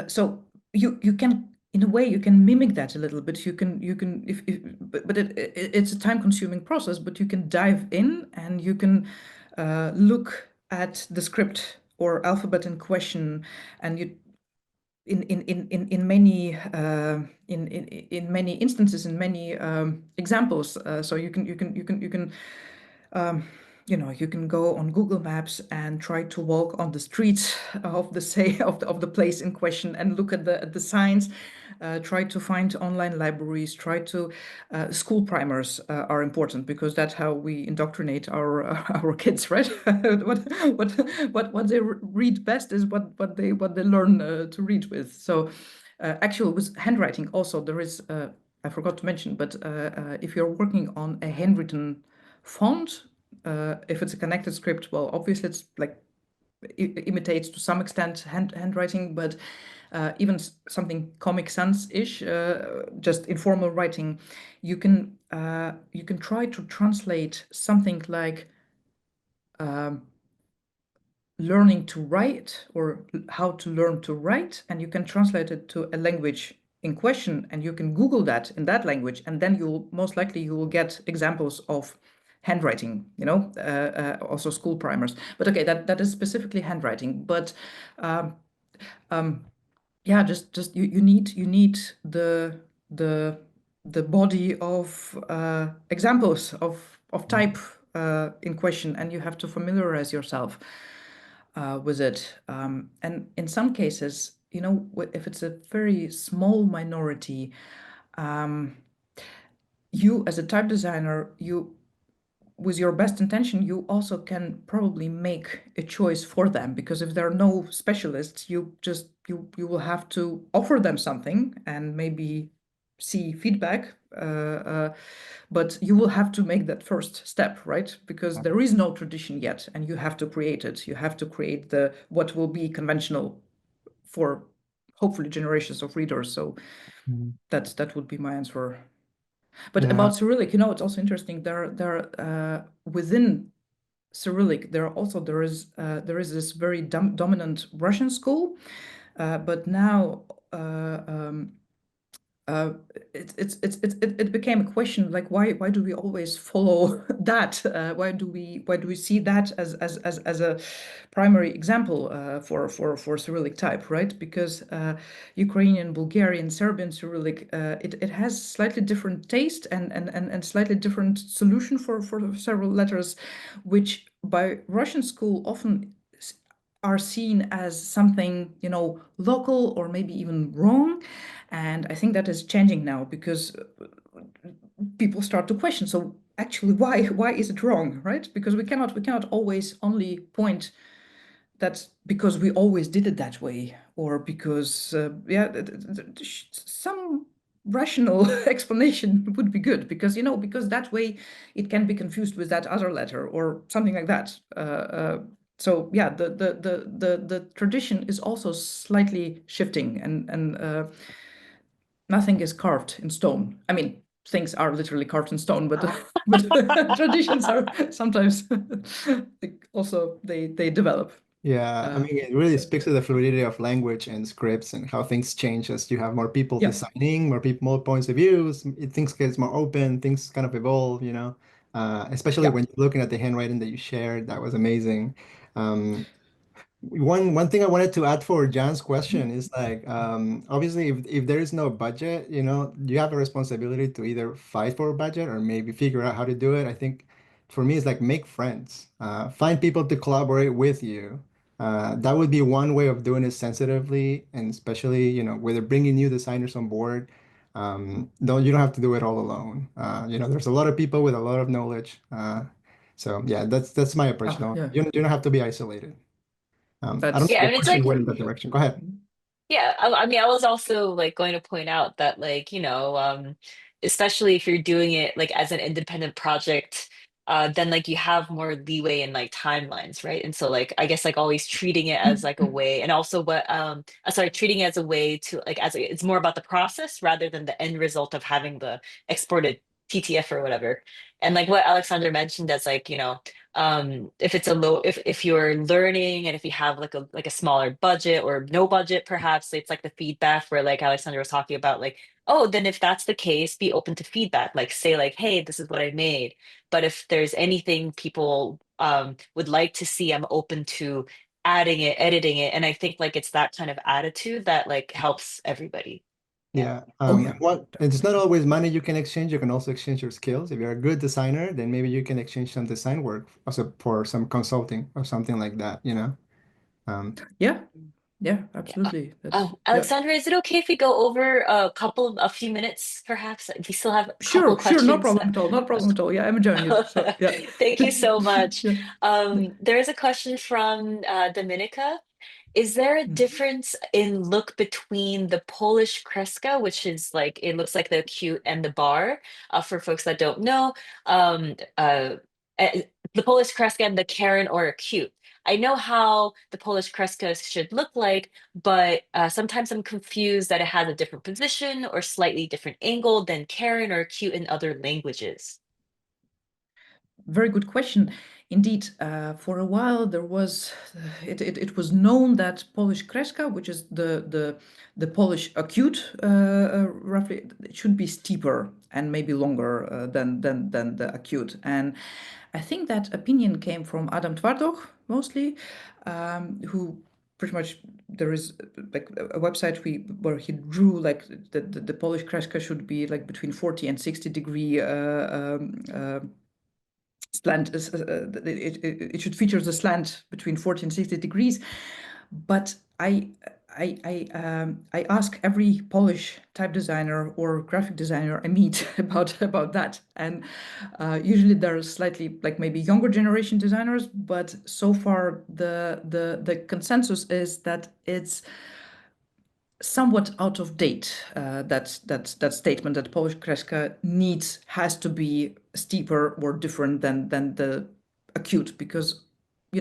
So you can, in a way, you can mimic that a little bit. You can if but it's a time-consuming process. But you can dive in and you can look at the script or alphabet in question, and you in many in many instances, in many examples. So you can you know, you can go on Google Maps and try to walk on the streets of the say of the place in question and look at the signs. Try to find online libraries. Try to school primers are important, because that's how we indoctrinate our kids, right? What they read best is what they learn to read with. So actually, with handwriting also there is. I forgot to mention, but if you're working on a handwritten font, if it's a connected script, well, obviously it's like imitates to some extent handwriting, but even something Comic Sans-ish, just informal writing, you can try to translate something like learning to write, or how to learn to write, and you can translate it to a language in question, and you can Google that in that language, and then you'll most likely you will get examples of handwriting, you know, also school primers. But okay, that is specifically handwriting. But yeah, just you need the body of examples of type in question, and you have to familiarize yourself. with it. And in some cases, you know, if it's a very small minority, you as a type designer, you with your best intention, you also can probably make a choice for them, because if there are no specialists, you will have to offer them something and maybe see feedback. But you will have to make that first step, right? Because there is no tradition yet, and you have to create it. You have to create the what will be conventional for hopefully generations of readers. So that would be my answer. But Yeah. about Cyrillic, you know, it's also interesting. Within Cyrillic, there is this very dominant Russian school, but now it became a question, like why do we always follow that? Why do we see that as a primary example for Cyrillic type, right? Because Ukrainian, Bulgarian, Serbian Cyrillic, it has slightly different taste and slightly different solution for several letters, which by Russian school often are seen as something, you know, local or maybe even wrong. And I think that is changing now, because people start to question, so actually why is it wrong, right? Because we cannot always only point that because we always did it that way, or because some rational explanation would be good, because, you know, because that way it can be confused with that other letter or something like that. So yeah, the tradition is also slightly shifting, and nothing is carved in stone. I mean, things are literally carved in stone, but but traditions are sometimes also they develop. Yeah, I mean, it really speaks to the fluidity of language and scripts and how things change as you have more people Yeah. designing, more people, more points of views. Things gets more open, things kind of evolve, especially Yeah. when you're looking at the handwriting that you shared. That was amazing. Um, one thing I wanted to add for Jan's question is like obviously if there is no budget, you have a responsibility to either fight for a budget or maybe figure out how to do it. I think for me it's like make friends, find people to collaborate with you. That would be one way of doing it sensitively, and especially whether bringing new designers on board. You don't have to do it all alone. There's a lot of people with a lot of knowledge. So yeah, that's my approach. No, Yeah. you don't have to be isolated. I don't That's know Yeah, I if mean, the it's question like, went in that direction. Go ahead. yeah, I mean, I was also like going to point out that like, especially if you're doing it like as an independent project, then like you have more leeway in like timelines, right? And so like I guess like always treating it as like a way, and also treating it as a way to like it's more about the process rather than the end result of having the exported TTF or whatever. And like what Alexander mentioned as like, if it's if you're learning and if you have like a smaller budget or no budget, perhaps it's like the feedback where like Alexander was talking about, like, oh, then if that's the case, be open to feedback, like say like, hey, this is what I made. But if there's anything people would like to see, I'm open to adding it, editing it. And I think like it's that kind of attitude that like helps everybody. Yeah. Yeah. Oh yeah. And it's not always money you can exchange. You can also exchange your skills. If you're a good designer, then maybe you can exchange some design work also for some consulting or something like that. Um, Yeah. Yeah, Yeah. absolutely. That's Oh, yeah. Alexandra, is it okay if we go over a few minutes, perhaps? We still have a couple Sure, no questions. problem at all. No problem at all. Yeah, I'm enjoying it. So yeah. Thank you so much. Yeah. There is a question from Dominica. Is there a difference in look between the Polish kreska, which is like it looks like the acute, and the bar? For folks that don't know, uh, the Polish kreska and the Karen or acute. I know how the Polish kreska should look like, but sometimes I'm confused that it has a different position or slightly different angle than Karen or acute in other languages. Very good question. Indeed, for a while there was it was known that Polish kreska, which is the Polish acute, roughly, it should be steeper and maybe longer than the acute. And I think that opinion came from Adam Twardok mostly, who pretty much there is like a website where he drew like the Polish kreska should be like between 40 and 60 degree slant is it should feature the slant between 40 and 60 degrees. But I ask every Polish type designer or graphic designer I meet about that, and usually they're slightly like maybe younger generation designers, but so far the consensus is that it's somewhat out of date. That statement that Polish kreska has to be steeper or different than the acute, because we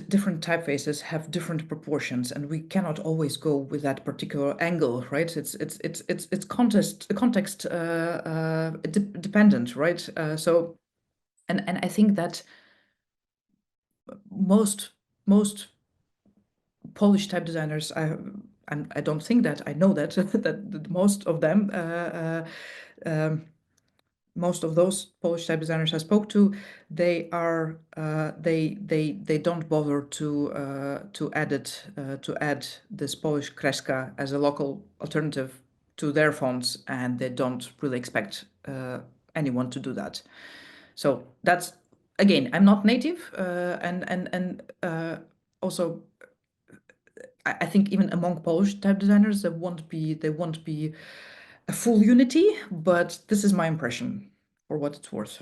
different typefaces have different proportions, and we cannot always go with that particular angle, right? It's context dependent, right? So, and I think that most Polish type designers, I don't think that, I know that that most of them, most of those Polish type designers I spoke to, they are they don't bother to add this Polish kreska as a local alternative to their fonts, and they don't really expect anyone to do that. So that's, again, I'm not native, and also I think even among Polish type designers there won't be a full unity, but this is my impression for what it's worth.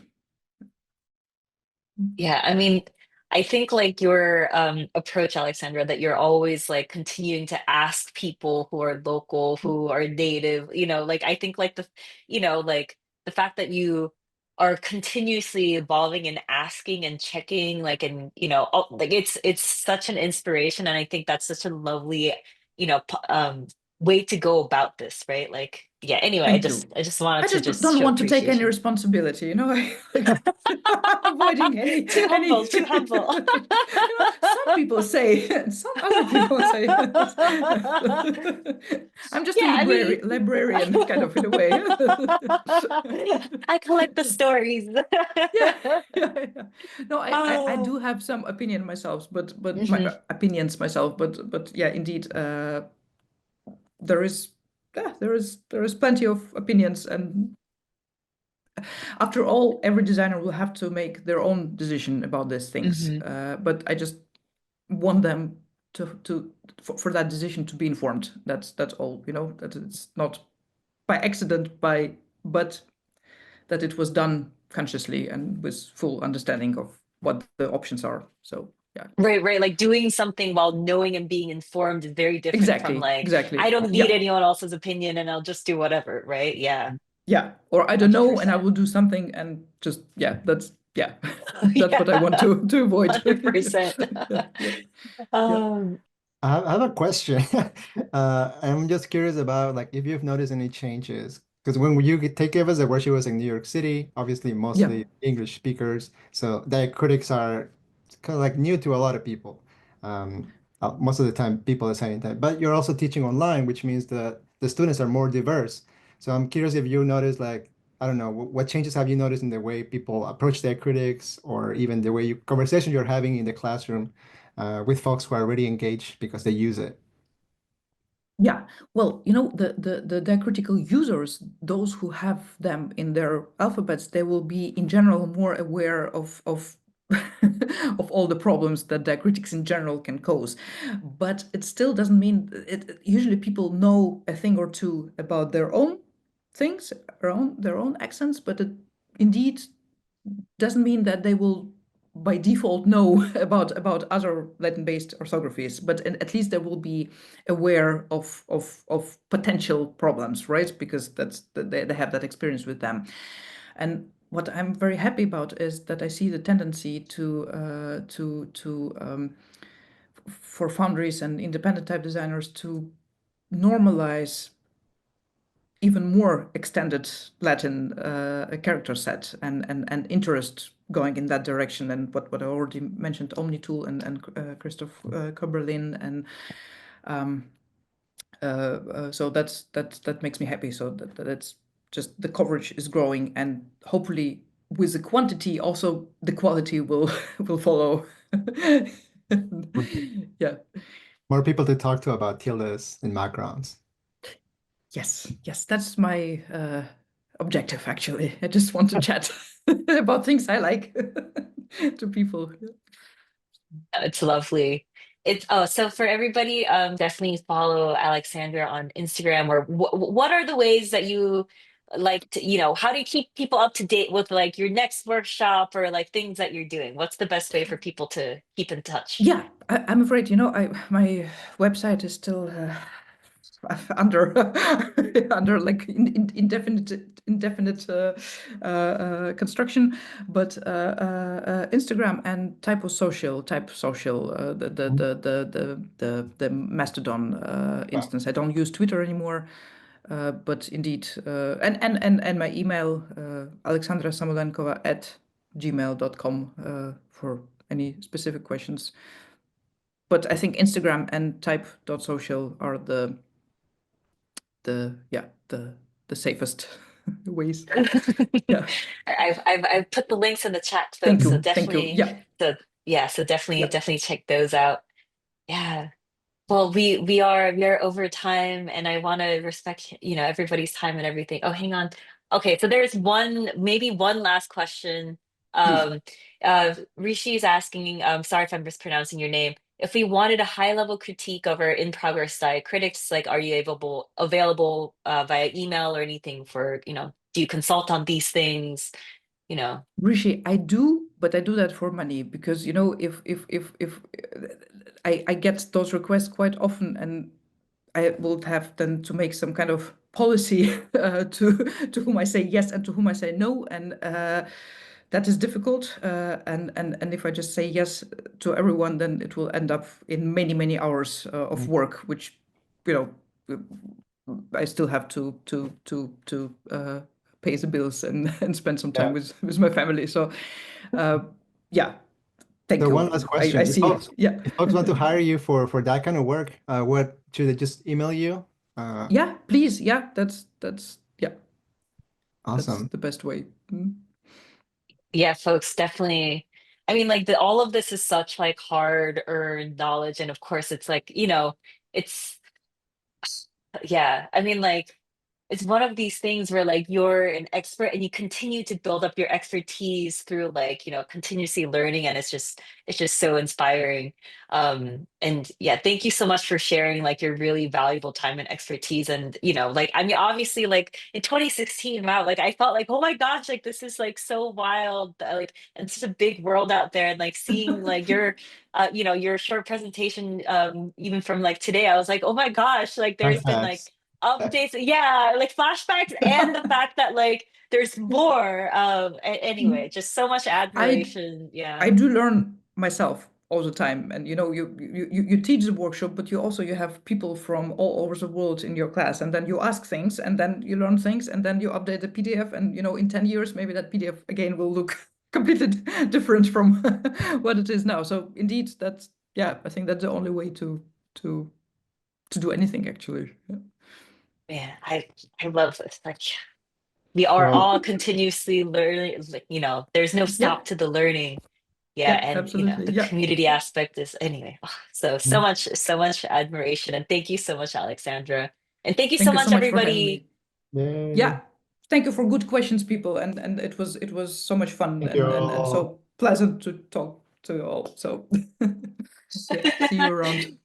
Yeah, I mean, I think like your approach, Alexandra, that you're always like continuing to ask people who are local, who are native, like I think like like the fact that you are continuously evolving and asking and checking, like, and like it's such an inspiration, and I think that's such a lovely, way to go about this, right? Like, yeah. Anyway, Thank you. I just wanted I to just just don't show want to take any appreciation. responsibility, avoiding any Too humble, too humble. some people say, and some other people say. I'm just a Yeah, I mean, librarian, kind of, in a way. I collect the stories. Yeah, yeah. No, I Oh. do have some opinion myself, but my Mhm, opinions myself, but yeah, indeed, there is there is plenty of opinions, and after all, every designer will have to make their own decision about these things. mhm. But I just want them for that decision to be informed. That's all, that it's not by accident, but that it was done consciously and with full understanding of what the options are. So yeah. Right, right. Like doing something while knowing and being informed is very different from like, I Exactly. don't need Yeah. anyone else's opinion and I'll just do whatever, right? Yeah, Yeah. Or I don't know, and I 100%. will do something, and just, yeah, yeah. That's what I want Yeah, to avoid. 100%. Yeah. Yeah. Yeah. Um, I have a question. I'm just curious about like if you've noticed any changes. Because when take care of us, the workshop was in New York City, obviously Yeah. mostly English speakers. So diacritics are kind of like new to a lot of people. Um, Most of the time, people are saying that. But you're also teaching online, which means that the students are more diverse. So I'm curious if you notice like, I don't know, what changes have you noticed in the way people approach diacritics, or even the way conversation you're having in the classroom with folks who are already engaged because they use it. Yeah, well, the diacritical users, those who have them in their alphabets, they will be in general more aware of of all the problems that diacritics in general can cause. But it still doesn't mean it. Usually, people know a thing or two about their own things, around their own accents, but it indeed doesn't mean that they will by default know about other Latin-based orthographies, but at least they will be aware of potential problems, right? Because they have that experience with them. And what I'm very happy about is that I see the tendency for foundries and independent type designers to normalize even more extended Latin character set, and interest going in that direction. And what I already mentioned, OmniTool and Christoph Koberlin, and so that makes me happy. So that's just, the coverage is growing, and hopefully with the quantity also the quality will will follow. Yeah. More people to talk to about tildes and backgrounds. Yes, that's my objective, actually. I just want to chat about things I like to people. It's lovely. It's so for everybody, definitely follow Aleksandra on Instagram. Or what are the ways that you like to, how do you keep people up to date with like your next workshop or like things that you're doing? What's the best way for people to keep in touch? Yeah, I'm afraid, my website is still under under like indefinite construction, but Instagram and Type Social, the Mastodon instance. I don't use Twitter anymore, but indeed, and my email, Aleksandra Samuļenkova at gmail.com for any specific questions. But I think Instagram and type.social are the safest ways. Yeah. I've put the links in the chat, Thank folks. So you. Thank you. definitely, Yeah. so definitely, Yeah. definitely check those out. Yeah. Well, we are over time, and I want to respect, everybody's time and everything. Oh, hang on. Okay, so there's maybe one last question. Please. Um, Rishi is asking, sorry if I'm mispronouncing your name. If we wanted a high-level critique of our in-progress diacritics, like, are you available via email or anything for, do you consult on these things? Rishi, I do, but I do that for money because if I get those requests quite often, and I will have then to make some kind of policy to whom I say yes and to whom I say no, and that is difficult. And if I just say yes to everyone, then it will end up in many hours of work, which you know I still have to pay the bills and spend some time with my family. So yeah, thank So you. one last I question. see. Yeah. If folks want to hire you for that kind of work, what should they just email you? Yeah, please. Yeah, that's yeah, that's Awesome. the best way. Mm. Yeah, folks, definitely. I mean, like all of this is such like hard-earned knowledge, and of course, it's like, it's yeah. I mean, like it's one of these things where like you're an expert and you continue to build up your expertise through like, continuously learning, and it's just so inspiring. And yeah, thank you so much for sharing like your really valuable time and expertise. And like I mean, obviously, like in 2016, wow, like I felt like, oh my gosh, like this is like so wild, like and such a big world out there. And like seeing like your short presentation, even from like today, I was like, oh my gosh, like there's been like Flashbacks. updates, yeah, like flashbacks, and the fact that like there's more. Anyway, just so much I admiration. Yeah. I do learn myself all the time, and you teach the workshop, but you have people from all over the world in your class, and then you ask things, and then you learn things, and then you update the PDF, and in 10 years maybe that PDF again will look completely different from what it is now. So indeed, I think that's the only way to do anything actually. Yeah. Man, I love this. Like we are Well, all continuously learning, like, there's no Yeah, stop to the learning. Yeah, yeah, and absolutely. the Yeah. community aspect is anyway. So much admiration, and thank you so much, Aleksandra. And thank you so Thank you so much, much for having me. everybody. yay. Yeah, thank you for good questions, people, and it was so much fun Thank you and all. so pleasant to talk to you all. So yeah, see you around.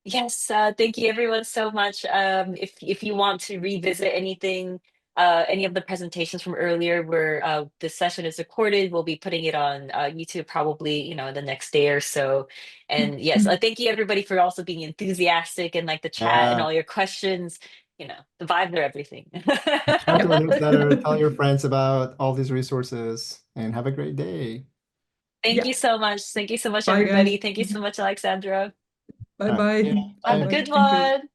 Yes, thank you everyone so much. If you want to revisit anything, any of the presentations from earlier, where this session is recorded, we'll be putting it on YouTube probably, the next day or so. And yes, thank you everybody for also being enthusiastic and like the chat and Uh, all your questions. The vibes are everything. Subscribe to Yeah, my newsletter, tell your friends about all these resources, and have a great day. Thank yeah. you so much. Thank you so much, Bye, guys. everybody. Thank you so much, Alexandra. Bye, All right. bye. Yeah, Bye, Have a bye. bye. good Thank you. one.